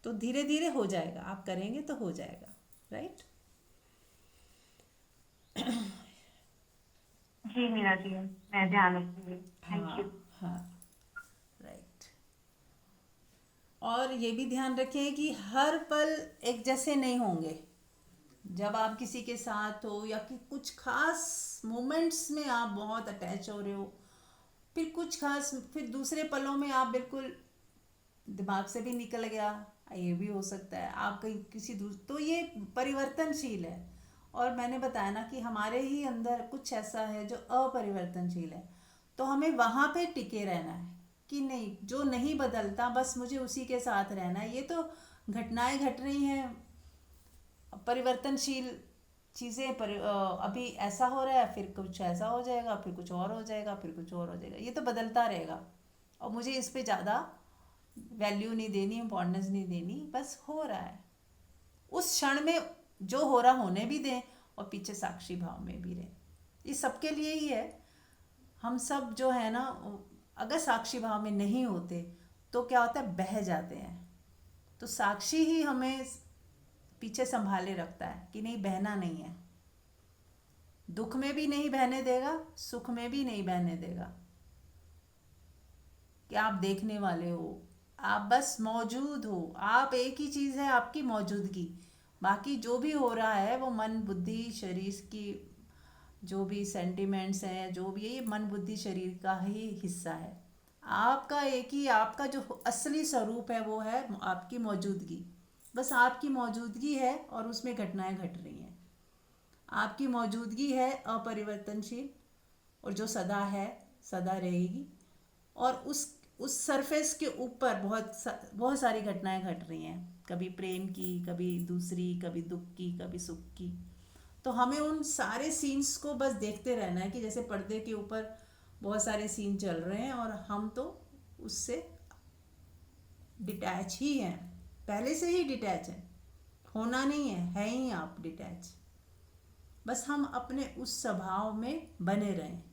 तो धीरे धीरे हो जाएगा, आप करेंगे तो हो जाएगा। राइट। जी मीना जी, मैं ध्यान रखूंगी। Thank you. हाँ, राइट। और ये भी ध्यान रखें कि हर पल एक जैसे नहीं होंगे। जब आप किसी के साथ हो या कि कुछ खास मोमेंट्स में आप बहुत अटैच हो रहे हो, फिर दूसरे पलों में आप बिल्कुल दिमाग से भी निकल गया, ये भी हो सकता है, आप कहीं तो ये परिवर्तनशील है। और मैंने बताया ना कि हमारे ही अंदर कुछ ऐसा है जो अपरिवर्तनशील है, तो हमें वहाँ पे टिके रहना है कि नहीं, जो नहीं बदलता बस मुझे उसी के साथ रहना है। ये तो घटनाएं घट रही हैं, परिवर्तनशील चीज़ें अभी ऐसा हो रहा है, फिर कुछ ऐसा हो जाएगा, फिर कुछ और हो जाएगा, फिर कुछ और हो जाएगा, ये तो बदलता रहेगा। और मुझे इस पे ज़्यादा वैल्यू नहीं देनी, इम्पोर्टेंस नहीं देनी, बस हो रहा है उस क्षण में, जो हो रहा होने भी दें और पीछे साक्षी भाव में भी रहें। ये सबके लिए ही है। हम सब जो है ना, अगर साक्षी भाव में नहीं होते तो क्या होता है, बह जाते हैं। तो साक्षी ही हमें पीछे संभाले रखता है कि नहीं, बहना नहीं है, दुख में भी नहीं बहने देगा, सुख में भी नहीं बहने देगा, कि आप देखने वाले हो, आप बस मौजूद हो। आप एक ही चीज़ है, आपकी मौजूदगी। बाकी जो भी हो रहा है वो मन बुद्धि शरीर की जो भी सेंटिमेंट्स हैं, जो भी है, ये मन बुद्धि शरीर का ही हिस्सा है। आपका एक ही, आपका जो असली स्वरूप है वो है आपकी मौजूदगी। बस आपकी मौजूदगी है और उसमें घटनाएं घट रही हैं। आपकी मौजूदगी है अपरिवर्तनशील और जो सदा है सदा रहेगी। और उस सरफेस के ऊपर बहुत सारी घटनाएं घट रही हैं, कभी प्रेम की, कभी दूसरी, कभी दुख की, कभी सुख की। तो हमें उन सारे सीन्स को बस देखते रहना है कि जैसे पर्दे के ऊपर बहुत सारे सीन चल रहे हैं और हम तो उससे डिटैच ही हैं, पहले से ही डिटैच हैं, होना नहीं है ही आप डिटैच। बस हम अपने उस स्वभाव में बने रहें,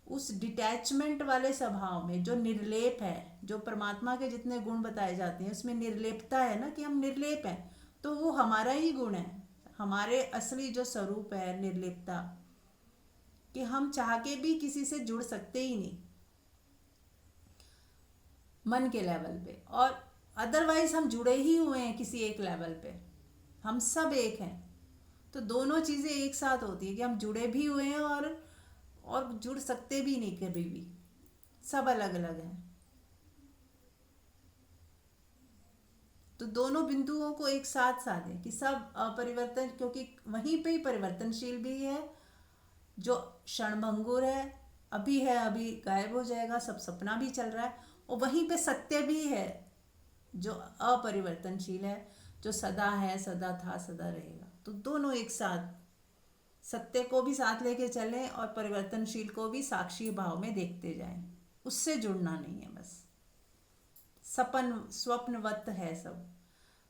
उस डिटैचमेंट वाले स्वभाव में जो निर्लेप है, जो परमात्मा के जितने गुण बताए जाते हैं उसमें निर्लेपता है ना, कि हम निर्लेप हैं। तो वो हमारा ही गुण है, हमारे असली जो स्वरूप है निर्लेपता, कि हम चाह के भी किसी से जुड़ सकते ही नहीं मन के लेवल पे, और अदरवाइज हम जुड़े ही हुए हैं किसी एक लेवल पे, हम सब एक हैं। तो दोनों चीज़ें एक साथ होती है कि हम जुड़े भी हुए हैं और जुड़ सकते भी नहीं कभी भी, सब अलग अलग हैं। तो दोनों बिंदुओं को एक साथ साधें कि सब अपरिवर्तन, क्योंकि वहीं पे ही परिवर्तनशील भी है, जो क्षणभंगुर है, अभी गायब हो जाएगा, सब सपना भी चल रहा है, और वहीं पे सत्य भी है जो अपरिवर्तनशील है, जो सदा है, सदा था, सदा रहेगा। तो दोनों एक साथ, सत्य को भी साथ लेके चलें और परिवर्तनशील को भी साक्षी भाव में देखते जाएं। उससे जुड़ना नहीं है, बस स्वप्नवत है सब।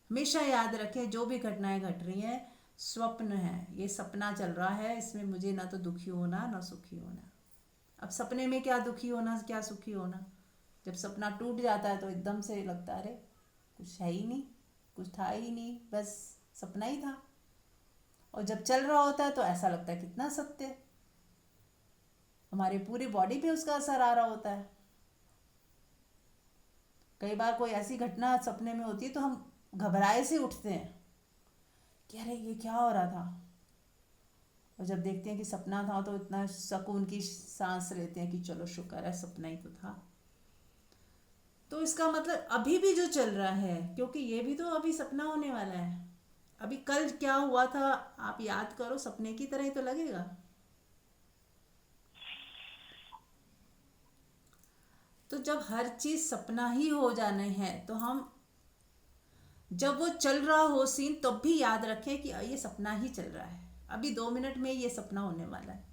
हमेशा याद रखें जो भी घटनाएं घट रही हैं स्वप्न है, ये सपना चल रहा है, इसमें मुझे ना तो दुखी होना ना सुखी होना। अब सपने में क्या दुखी होना क्या सुखी होना, जब सपना टूट जाता है तो एकदम से लगता है अरे कुछ है ही नहीं, कुछ था ही नहीं, बस सपना ही था। और जब चल रहा होता है तो ऐसा लगता है कितना सत्य, हमारे पूरी बॉडी पे उसका असर आ रहा होता है। कई बार कोई ऐसी घटना सपने में होती है तो हम घबराए से उठते हैं कि अरे ये क्या हो रहा था, और जब देखते हैं कि सपना था तो इतना सुकून की सांस लेते हैं कि चलो शुक्र है सपना ही तो था। तो इसका मतलब अभी भी जो चल रहा है, क्योंकि ये भी तो अभी सपना होने वाला है, अभी कल क्या हुआ था आप याद करो, सपने की तरह ही तो लगेगा। तो जब हर चीज सपना ही हो जाने है तो हम जब वो चल रहा हो सीन तब भी याद रखें कि ये सपना ही चल रहा है, अभी 2 मिनट में ये सपना होने वाला है,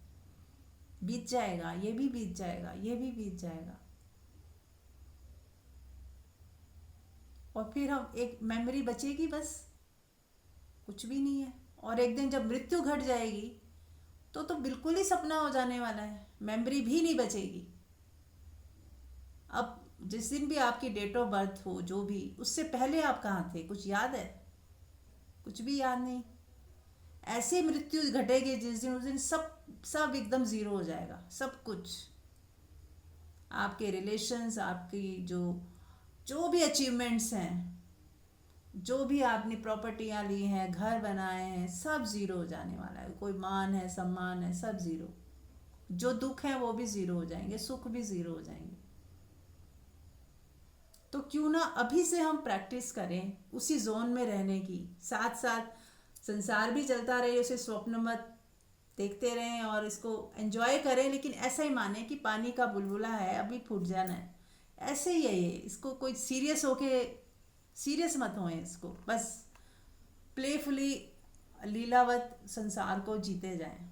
बीत जाएगा, ये भी बीत जाएगा, ये भी बीत जाएगा, और फिर हम एक मेमोरी बचेगी, बस कुछ भी नहीं है। और एक दिन जब मृत्यु घट जाएगी तो बिल्कुल ही सपना हो जाने वाला है, मेमोरी भी नहीं बचेगी। अब जिस दिन भी आपकी डेट ऑफ बर्थ हो, जो भी, उससे पहले आप कहाँ थे, कुछ याद है? कुछ भी याद नहीं। ऐसे मृत्यु घटेगी जिस दिन, उस दिन सब एकदम जीरो हो जाएगा, सब कुछ, आपके रिलेशंस, आपकी जो भी अचीवमेंट्स हैं, जो भी आपने प्रॉपर्टियां ली हैं, घर बनाए हैं, सब जीरो हो जाने वाला है। कोई मान है, सम्मान है, सब जीरो। जो दुख है वो भी जीरो हो जाएंगे, सुख भी जीरो हो जाएंगे। तो क्यों ना अभी से हम प्रैक्टिस करें उसी जोन में रहने की, साथ साथ संसार भी चलता रहे, उसे स्वप्न मत देखते रहें और इसको एंजॉय करें, लेकिन ऐसा ही माने कि पानी का बुलबुला है, अभी फूट जाना है, ऐसे ही है ये। इसको कोई सीरियस मत होए, इसको बस प्लेफुली लीलावत संसार को जीते जाएं।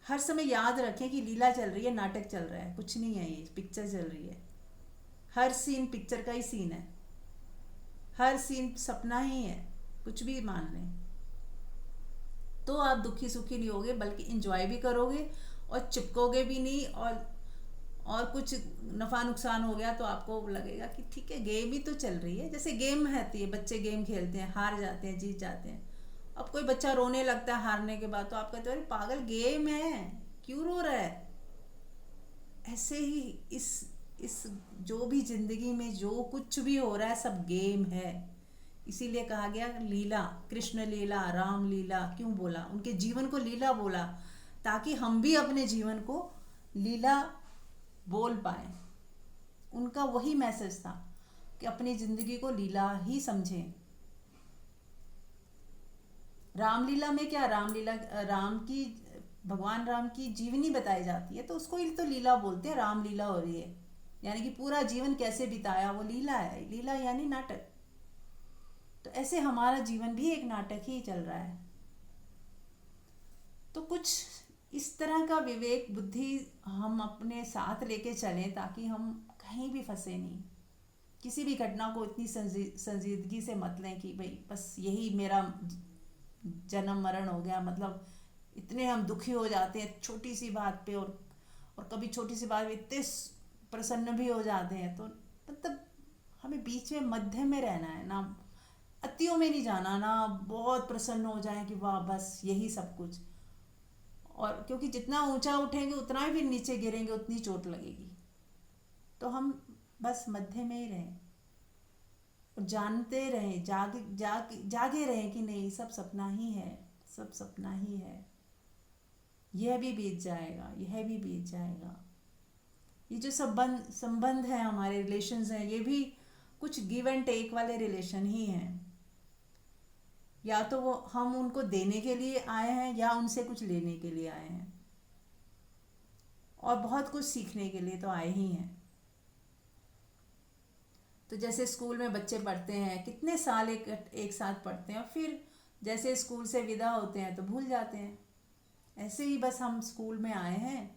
हर समय याद रखें कि लीला चल रही है, नाटक चल रहा है, कुछ नहीं है, ये पिक्चर चल रही है। हर सीन पिक्चर का ही सीन है, हर सीन सपना ही है, कुछ भी मान लें। तो आप दुखी सुखी नहीं होगे, बल्कि एंजॉय भी करोगे और चिपकोगे भी नहीं, और कुछ नफ़ा नुकसान हो गया तो आपको लगेगा कि ठीक है, गेम ही तो चल रही है। जैसे गेम रहती है, बच्चे गेम खेलते हैं, हार जाते हैं, जीत जाते हैं। अब कोई बच्चा रोने लगता है हारने के बाद तो आप कहते हो अरे पागल, गेम है, क्यों रो रहा है। ऐसे ही इस जो भी जिंदगी में जो कुछ भी हो रहा है सब गेम है। इसीलिए कहा गया लीला, कृष्ण लीला, राम लीला क्यों बोला, उनके जीवन को लीला बोला, ताकि हम भी अपने जीवन को लीला बोल पाए। उनका वही मैसेज था कि अपनी जिंदगी को लीला ही समझें। रामलीला में क्या, रामलीला भगवान राम की जीवनी बताई जाती है, तो उसको ही तो लीला बोलते हैं, रामलीला हो रही है, यानी कि पूरा जीवन कैसे बिताया वो लीला है। लीला यानी नाटक। तो ऐसे हमारा जीवन भी एक नाटक ही चल रहा है। तो कुछ इस तरह का विवेक बुद्धि हम अपने साथ लेके चलें, ताकि हम कहीं भी फंसे नहीं। किसी भी घटना को इतनी संजीदगी से मत लें कि भाई बस यही मेरा जन्म मरण हो गया। मतलब इतने हम दुखी हो जाते हैं छोटी सी बात पे, और कभी छोटी सी बात पे इतने प्रसन्न भी हो जाते हैं। तो मतलब हमें बीच में मध्य में रहना है, ना अतियों में नहीं जाना, ना बहुत प्रसन्न हो जाए कि वाह बस यही सब कुछ। और क्योंकि जितना ऊंचा उठेंगे उतना ही फिर नीचे गिरेंगे, उतनी चोट लगेगी। तो हम बस मध्य में ही रहें और जानते रहें, जागे रहें कि नहीं, सब सपना ही है, सब सपना ही है। यह भी बीत जाएगा, यह भी बीत जाएगा। ये जो संबंध है, हमारे रिलेशंस हैं, ये भी कुछ गिव एंड टेक वाले रिलेशन ही हैं। या तो वो हम उनको देने के लिए आए हैं या उनसे कुछ लेने के लिए आए हैं, और बहुत कुछ सीखने के लिए तो आए ही हैं। तो जैसे स्कूल में बच्चे पढ़ते हैं, कितने साल एक साथ पढ़ते हैं और फिर जैसे स्कूल से विदा होते हैं तो भूल जाते हैं। ऐसे ही बस हम स्कूल में आए हैं,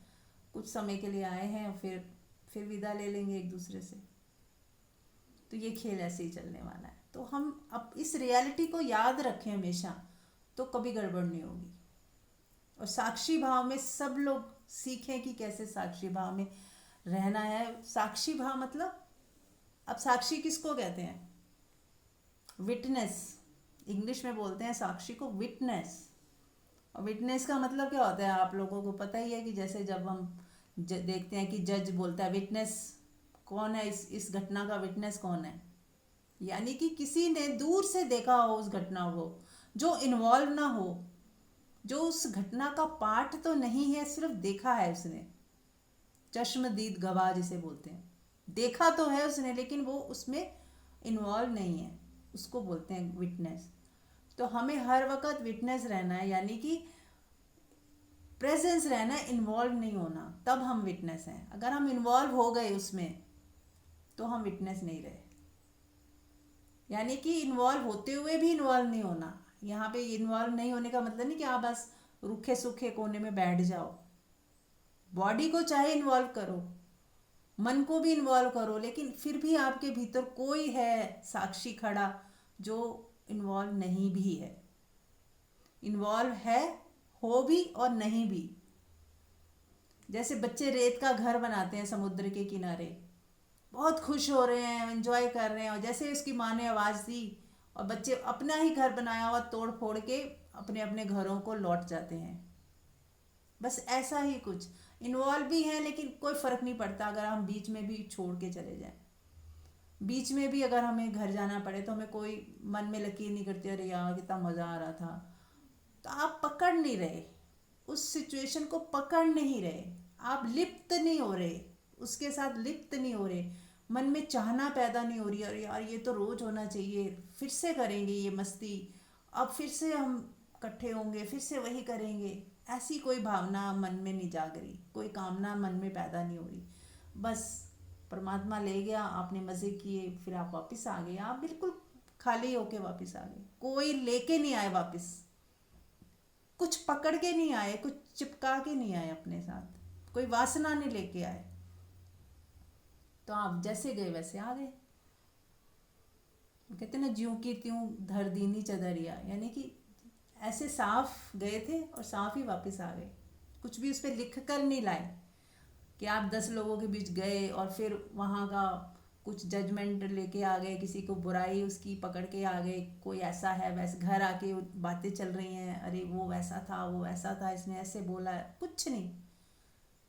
कुछ समय के लिए आए हैं, फिर विदा ले लेंगे एक दूसरे से। तो ये खेल ऐसे ही चलने वाला है। तो हम अब इस रियलिटी को याद रखें हमेशा, तो कभी गड़बड़ नहीं होगी। और साक्षी भाव में सब लोग सीखें कि कैसे साक्षी भाव में रहना है। साक्षी भाव मतलब, अब साक्षी किसको कहते हैं? विटनेस। इंग्लिश में बोलते हैं साक्षी को विटनेस। और विटनेस का मतलब क्या होता है आप लोगों को पता ही है कि जैसे जब हम देखते हैं कि जज बोलता है विटनेस कौन है, इस घटना का विटनेस कौन है, यानी कि किसी ने दूर से देखा हो उस घटना को, जो इन्वॉल्व ना हो, जो उस घटना का पार्ट तो नहीं है, सिर्फ देखा है उसने। चश्मदीद गवाह जिसे बोलते हैं, देखा तो है उसने लेकिन वो उसमें इन्वॉल्व नहीं है, उसको बोलते हैं विटनेस। तो हमें हर वक्त विटनेस रहना है, यानी कि प्रेजेंस रहना है, इन्वॉल्व नहीं होना, तब हम विटनेस हैं। अगर हम इन्वॉल्व हो गए उसमें तो हम विटनेस नहीं रहे। यानी कि इन्वॉल्व होते हुए भी इन्वॉल्व नहीं होना। यहाँ पे इन्वॉल्व नहीं होने का मतलब नहीं कि आप बस रूखे सूखे कोने में बैठ जाओ। बॉडी को चाहे इन्वॉल्व करो, मन को भी इन्वॉल्व करो, लेकिन फिर भी आपके भीतर कोई है साक्षी खड़ा जो इन्वॉल्व नहीं भी है। इन्वॉल्व है, हो भी और नहीं भी। जैसे बच्चे रेत का घर बनाते हैं समुद्र के किनारे, बहुत खुश हो रहे हैं, एंजॉय कर रहे हैं, और जैसे उसकी माँ ने आवाज़ दी और बच्चे अपना ही घर बनाया हुआ तोड़ फोड़ के अपने अपने घरों को लौट जाते हैं। बस ऐसा ही कुछ इन्वॉल्व भी है, लेकिन कोई फ़र्क नहीं पड़ता अगर हम बीच में भी छोड़ के चले जाएं। बीच में भी अगर हमें घर जाना पड़े तो हमें कोई मन में लकीर नहीं करती, अरे यार कितना मज़ा आ रहा था। तो आप पकड़ नहीं रहे, उस सिचुएशन को पकड़ नहीं रहे, आप लिप्त नहीं हो रहे, उसके साथ लिप्त नहीं हो रहे। मन में चाहना पैदा नहीं हो रही, अरे यार ये तो रोज़ होना चाहिए, फिर से करेंगे ये मस्ती, अब फिर से हम इकट्ठे होंगे, फिर से वही करेंगे। ऐसी कोई भावना मन में नहीं जाग रही, कोई कामना मन में पैदा नहीं हो रही। बस परमात्मा ले गया, आपने मज़े किए, फिर आप वापस आ गए, आप बिल्कुल खाली होके वापस आ गए। कोई लेके नहीं आए वापस, कुछ पकड़ के नहीं आए, कुछ चिपका के नहीं आए अपने साथ, कोई वासना नहीं लेके आए। तो आप जैसे गए वैसे आ गए। कहते ना ज्यों की त्यों धर दीनी चदरिया, यानी कि ऐसे साफ गए थे और साफ ही वापस आ गए। कुछ भी उस पर लिख कर नहीं लाए कि आप 10 लोगों के बीच गए और फिर वहाँ का कुछ जजमेंट लेके आ गए, किसी को बुराई उसकी पकड़ के आ गए, कोई ऐसा है वैसे, घर आके बातें चल रही हैं, अरे वो वैसा था, वो ऐसा था, इसने ऐसे बोला, कुछ नहीं,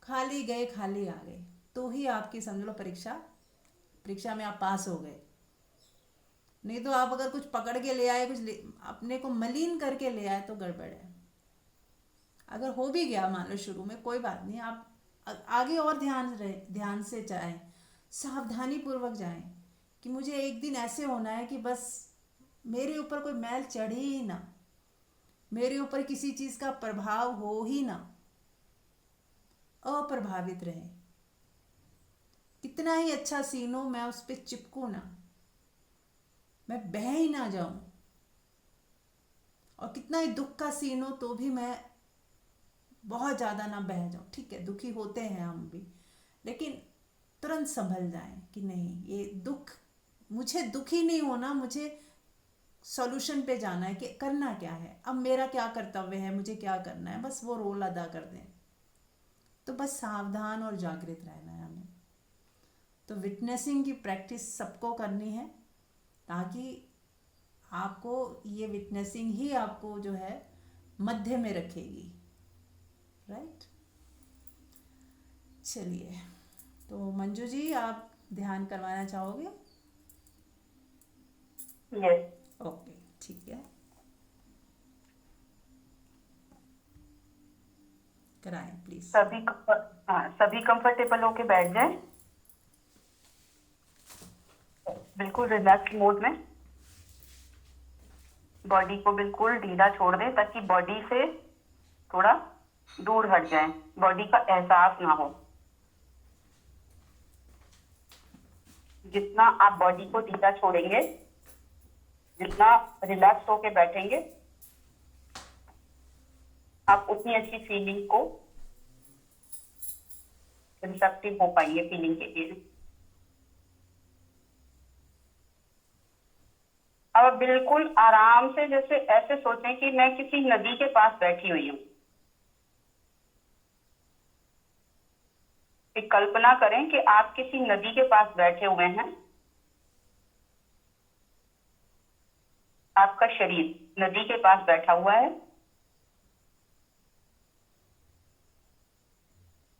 खाली गए खाली आ गए। तो ही आपकी समझ लो परीक्षा में आप पास हो गए। नहीं तो आप अगर कुछ पकड़ के ले आए, अपने को मलिन करके ले आए तो गड़बड़ है। अगर हो भी गया मान लो शुरू में, कोई बात नहीं, आप आगे और ध्यान से जाएं, सावधानी पूर्वक जाएं कि मुझे एक दिन ऐसे होना है कि बस मेरे ऊपर कोई मैल चढ़े ही ना, मेरे ऊपर किसी चीज़ का प्रभाव हो ही ना, अप्रभावित रहे। कितना ही अच्छा सीन हो, मैं उस पर चिपकूँ ना, मैं बह ही ना जाऊं। और कितना ही दुख का सीन हो तो भी मैं बहुत ज़्यादा ना बह जाऊं। ठीक है, दुखी होते हैं हम भी, लेकिन तुरंत संभल जाएं कि नहीं, ये दुख, मुझे दुखी नहीं होना, मुझे सॉल्यूशन पे जाना है कि करना क्या है, अब मेरा क्या कर्तव्य है, मुझे क्या करना है, बस वो रोल अदा कर दें। तो बस सावधान और जागृत रहना है हमें। तो विटनेसिंग की प्रैक्टिस सबको करनी है, ताकि आपको ये विटनेसिंग ही आपको जो है मध्य में रखेगी। राइट, चलिए, तो मंजू जी आप ध्यान करवाना चाहोगे? यस। ओके, ठीक है, कराएं प्लीज। सभी कंफर्टेबल होके बैठ जाएं। बिल्कुल रिलैक्स मोड में बॉडी को बिल्कुल ढीला छोड़ दें ताकि बॉडी से थोड़ा दूर हट जाए, बॉडी का एहसास ना हो। जितना आप बॉडी को ढीला छोड़ेंगे, जितना रिलैक्स होके बैठेंगे, आप उतनी अच्छी फीलिंग को रिसेप्टिव हो पाएंगे फीलिंग के लिए। अब बिल्कुल आराम से जैसे ऐसे सोचें कि मैं किसी नदी के पास बैठी हुई हूँ। एक कल्पना करें कि आप किसी नदी के पास बैठे हुए हैं। आपका शरीर नदी के पास बैठा हुआ है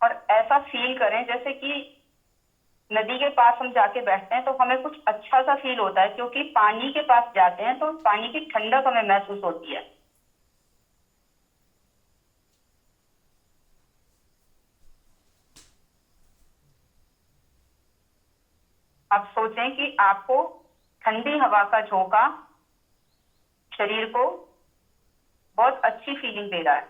और ऐसा फील करें जैसे कि नदी के पास हम जाके बैठते हैं तो हमें कुछ अच्छा सा फील होता है, क्योंकि पानी के पास जाते हैं तो पानी की ठंडक हमें महसूस होती है। आप सोचें कि आपको ठंडी हवा का झोंका शरीर को बहुत अच्छी फीलिंग दे रहा है।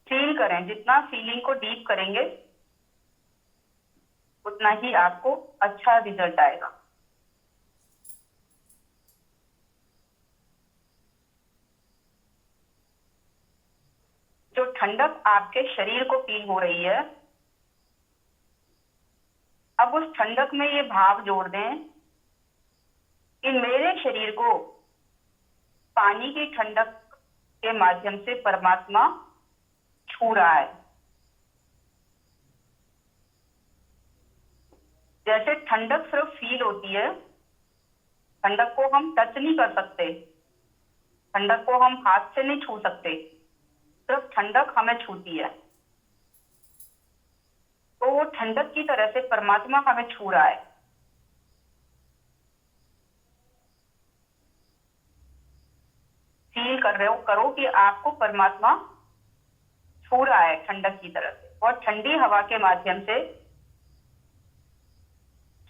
फील करें, जितना फीलिंग को डीप करेंगे उतना ही आपको अच्छा रिजल्ट आएगा। जो ठंडक आपके शरीर को फील हो रही है, अब उस ठंडक में ये भाव जोड़ दें कि मेरे शरीर को पानी की ठंडक के माध्यम से परमात्मा छू रहा है। जैसे ठंडक सिर्फ फील होती है, ठंडक को हम टच नहीं कर सकते, ठंडक को हम हाथ से नहीं छू सकते, सिर्फ ठंडक हमें छूती है। तो वो ठंडक की तरह से परमात्मा हमें छू रहा है। फील कर रहे हो, करो कि आपको परमात्मा छू रहा है ठंडक की तरह से, और ठंडी हवा के माध्यम से,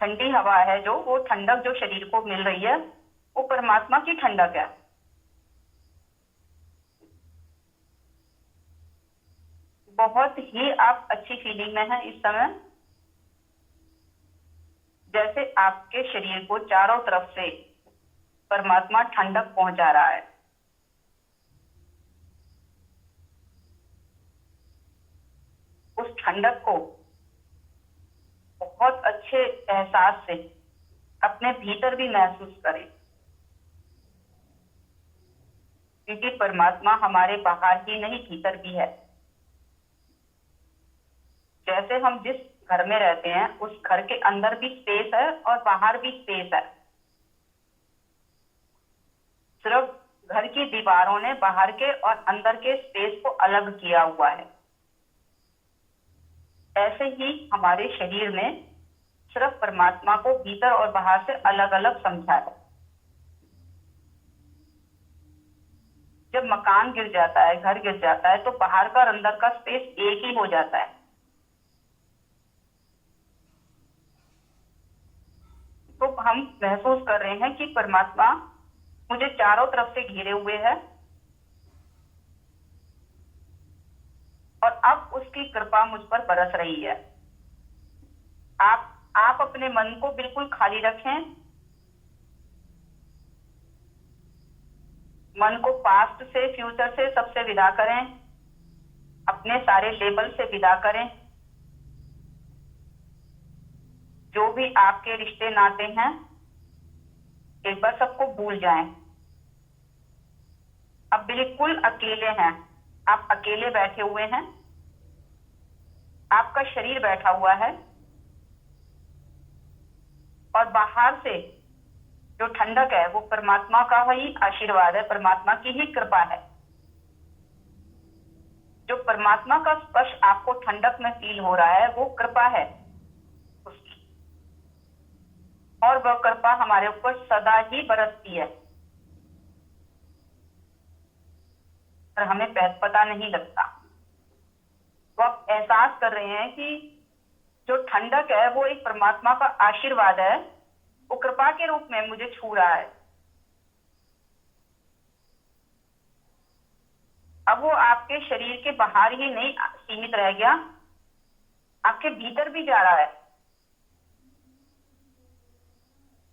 ठंडी हवा है जो, वो ठंडक जो शरीर को मिल रही है वो परमात्मा की ठंडक है। बहुत ही आप अच्छी फीलिंग में हैं इस समय। जैसे आपके शरीर को चारों तरफ से परमात्मा ठंडक पहुंचा रहा है। उस ठंडक को बहुत अच्छे एहसास से अपने भीतर भी महसूस करें, क्योंकि परमात्मा हमारे बाहर ही नहीं भीतर भी है। जैसे हम जिस घर में रहते हैं उस घर के अंदर भी स्पेस है और बाहर भी स्पेस है। सिर्फ घर की दीवारों ने बाहर के और अंदर के स्पेस को अलग किया हुआ है। ऐसे ही हमारे शरीर में सिर्फ परमात्मा को भीतर और बाहर से अलग अलग समझा है। जब मकान गिर जाता है, घर गिर जाता है, तो बाहर का और अंदर का स्पेस एक ही हो जाता है। तो हम महसूस कर रहे हैं कि परमात्मा मुझे चारों तरफ से घेरे हुए है और अब उसकी कृपा मुझ पर बरस रही है। आप अपने मन को बिल्कुल खाली रखें। मन को पास्ट से, फ्यूचर से, सबसे विदा करें। अपने सारे लेबल से विदा करें। जो भी आपके रिश्ते नाते हैं, एक बार सबको भूल जाएं। अब बिल्कुल अकेले हैं, आप अकेले बैठे हुए हैं, आपका शरीर बैठा हुआ है और बाहर से जो ठंडक है वो परमात्मा का ही आशीर्वाद है, परमात्मा की ही कृपा है। जो परमात्मा का स्पर्श आपको ठंडक में फील हो रहा है वो कृपा है उसकी, और वह कृपा हमारे ऊपर सदा ही बरसती है और हमें पता नहीं लगता। तो आप एहसास कर रहे हैं कि जो ठंडक है वो एक परमात्मा का आशीर्वाद है, वो कृपा के रूप में मुझे छू रहा है। अब वो आपके शरीर के बाहर ही नहीं सीमित रह गया, आपके भीतर भी जा रहा है।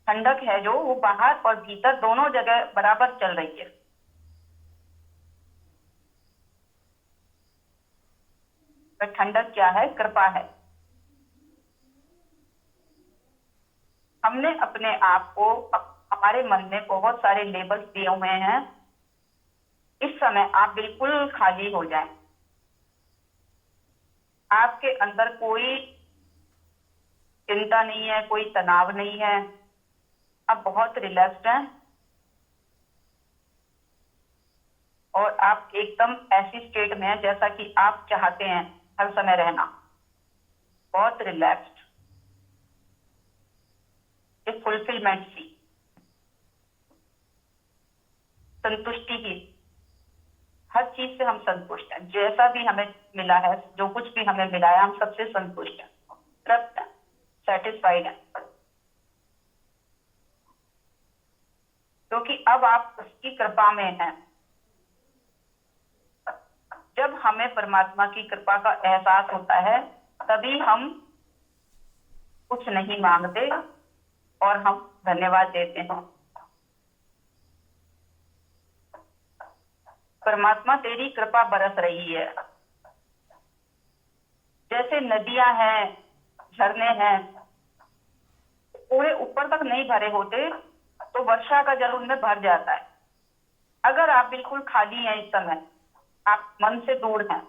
ठंडक है जो वो बाहर और भीतर दोनों जगह बराबर चल रही है। पर ठंडक क्या है? कृपा है। हमने अपने आप को, हमारे मन में बहुत सारे लेबल्स दिए हुए हैं। इस समय आप बिल्कुल खाली हो जाएं। आपके अंदर कोई चिंता नहीं है, कोई तनाव नहीं है, आप बहुत रिलैक्स्ड हैं और आप एकदम ऐसी स्टेट में हैं जैसा कि आप चाहते हैं हर समय रहना। बहुत रिलैक्स्ड, एक फुलफिलमेंट सी, संतुष्टि की। हर चीज से हम संतुष्ट हैं, जैसा भी हमें मिला है, जो कुछ भी हमें मिला है, हम सबसे संतुष्ट हैं, तृप्त हैं, सेटिस्फाइड हैं, क्योंकि अब आप उसकी कृपा में हैं। जब हमें परमात्मा की कृपा का एहसास होता है तभी हम कुछ नहीं मांगते और हम धन्यवाद देते हैं। परमात्मा तेरी कृपा बरस रही है। जैसे नदियां हैं, झरने हैं, पूरे ऊपर तक नहीं भरे होते तो वर्षा का जल उनमें भर जाता है। अगर आप बिल्कुल खाली हैं इस समय, आप मन से दूर हैं,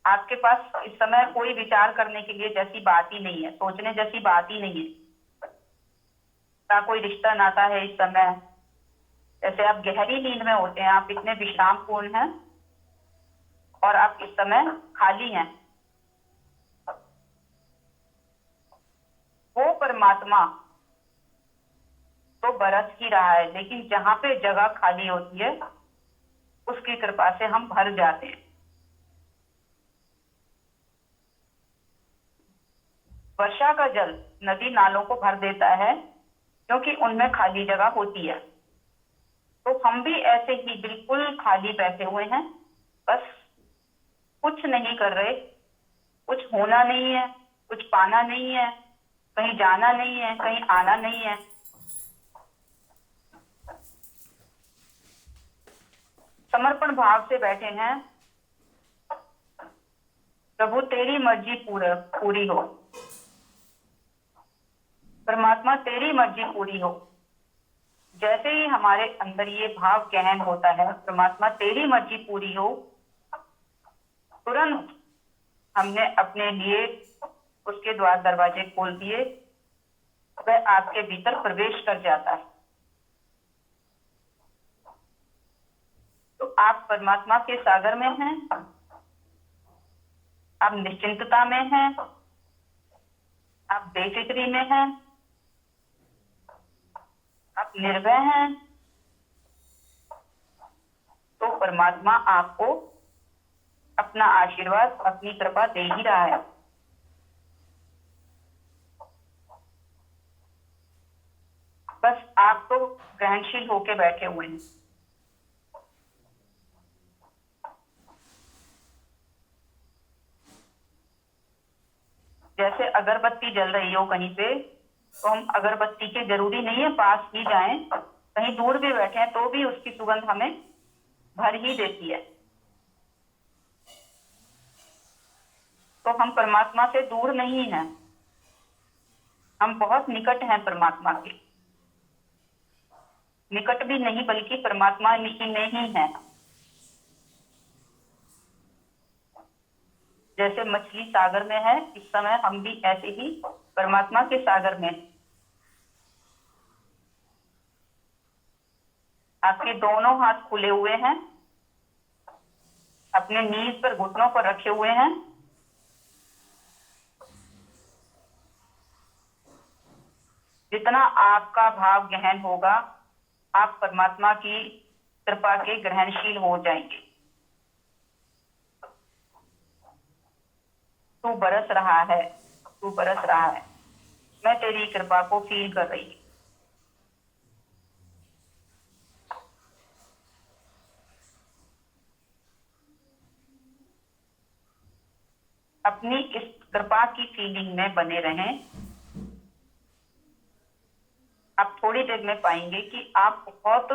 आपके पास इस समय कोई विचार करने के लिए जैसी बात ही नहीं है, सोचने जैसी बात ही नहीं है, ना कोई रिश्ता नाता है इस समय, जैसे आप गहरी नींद में होते हैं, आप इतने विश्राम पूर्ण हैं और आप इस समय खाली हैं। वो परमात्मा तो बरस ही रहा है, लेकिन जहां पे जगह खाली होती है उसकी कृपा से हम भर जाते हैं। वर्षा का जल नदी नालों को भर देता है क्योंकि उनमें खाली जगह होती है। तो हम भी ऐसे ही बिल्कुल खाली बैठे हुए हैं, बस कुछ नहीं कर रहे, कुछ होना नहीं है, कुछ पाना नहीं है, कहीं जाना नहीं है, कहीं आना नहीं है। समर्पण भाव से बैठे हैं। प्रभु तेरी मर्जी पूरी हो, परमात्मा तेरी मर्जी पूरी हो। जैसे ही हमारे अंदर ये भाव गहन होता है, परमात्मा तेरी मर्जी पूरी हो, तुरंत हमने अपने लिए उसके द्वार दरवाजे खोल दिए, वह आपके भीतर प्रवेश कर जाता है। तो आप परमात्मा के सागर में हैं, आप निश्चिंतता में हैं, आप बेफिक्री में हैं, आप निर्भय हैं। तो परमात्मा आपको अपना आशीर्वाद, अपनी कृपा दे ही रहा है। बस आप तो ग्रहणशील होके बैठे हुए हैं। जैसे अगरबत्ती जल रही हो कहीं पे, तो हम अगरबत्ती के जरूरी नहीं है पास ही जाएं, कहीं दूर भी बैठे हैं तो भी उसकी सुगंध हमें भर ही देती है। तो हम परमात्मा से दूर नहीं हैं, हम बहुत निकट हैं परमात्मा के। निकट भी नहीं बल्कि परमात्मा में ही है। जैसे मछली सागर में है, इस समय हम भी ऐसे ही परमात्मा के सागर में। आपके दोनों हाथ खुले हुए हैं, अपने नीज पर घुटनों पर रखे हुए हैं। जितना आपका भाव गहन होगा, आप परमात्मा की कृपा के ग्रहणशील हो जाएंगे। तू बरस रहा है, तू बरस रहा है, मैं तेरी कृपा को फील कर रही हूँ। अपनी इस कृपा की फीलिंग में बने रहें। आप थोड़ी देर में पाएंगे कि आप बहुत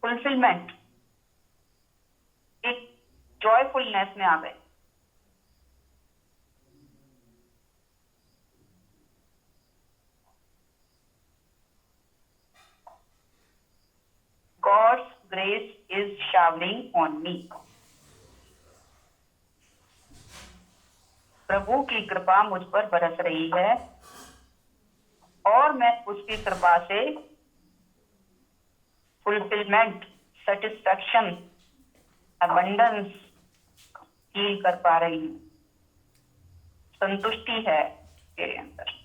फुलफिलमेंट, एक जॉयफुलनेस में आ गए। God's grace is showering on me. प्रभु की कृपा मुझ पर बरस रही है और मैं उसकी कृपा से फुलफिलमेंट, सेटिस्फैक्शन, अबंडेंस फील कर पा रही हूँ। संतुष्टि है मेरे अंदर।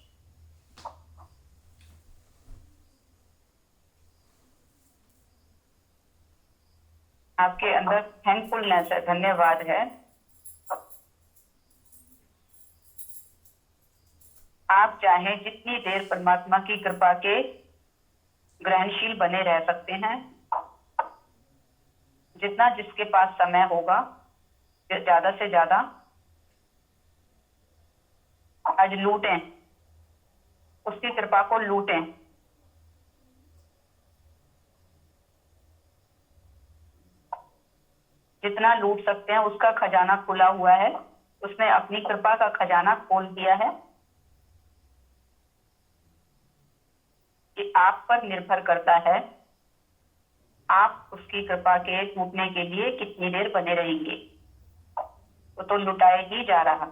आपके अंदर थैंकफुलनेस है, धन्यवाद है। आप चाहें जितनी देर परमात्मा की कृपा के ग्रहणशील बने रह सकते हैं, जितना जिसके पास समय होगा ज्यादा से ज्यादा आज लूटें, उसकी कृपा को लूटें। जितना लूट सकते हैं, उसका खजाना खुला हुआ है, उसने अपनी कृपा का खजाना खोल दिया है। कि आप पर निर्भर करता है, आप उसकी कृपा के टूटने के लिए कितनी देर बने रहेंगे। वो तो लुटाए ही जा रहा।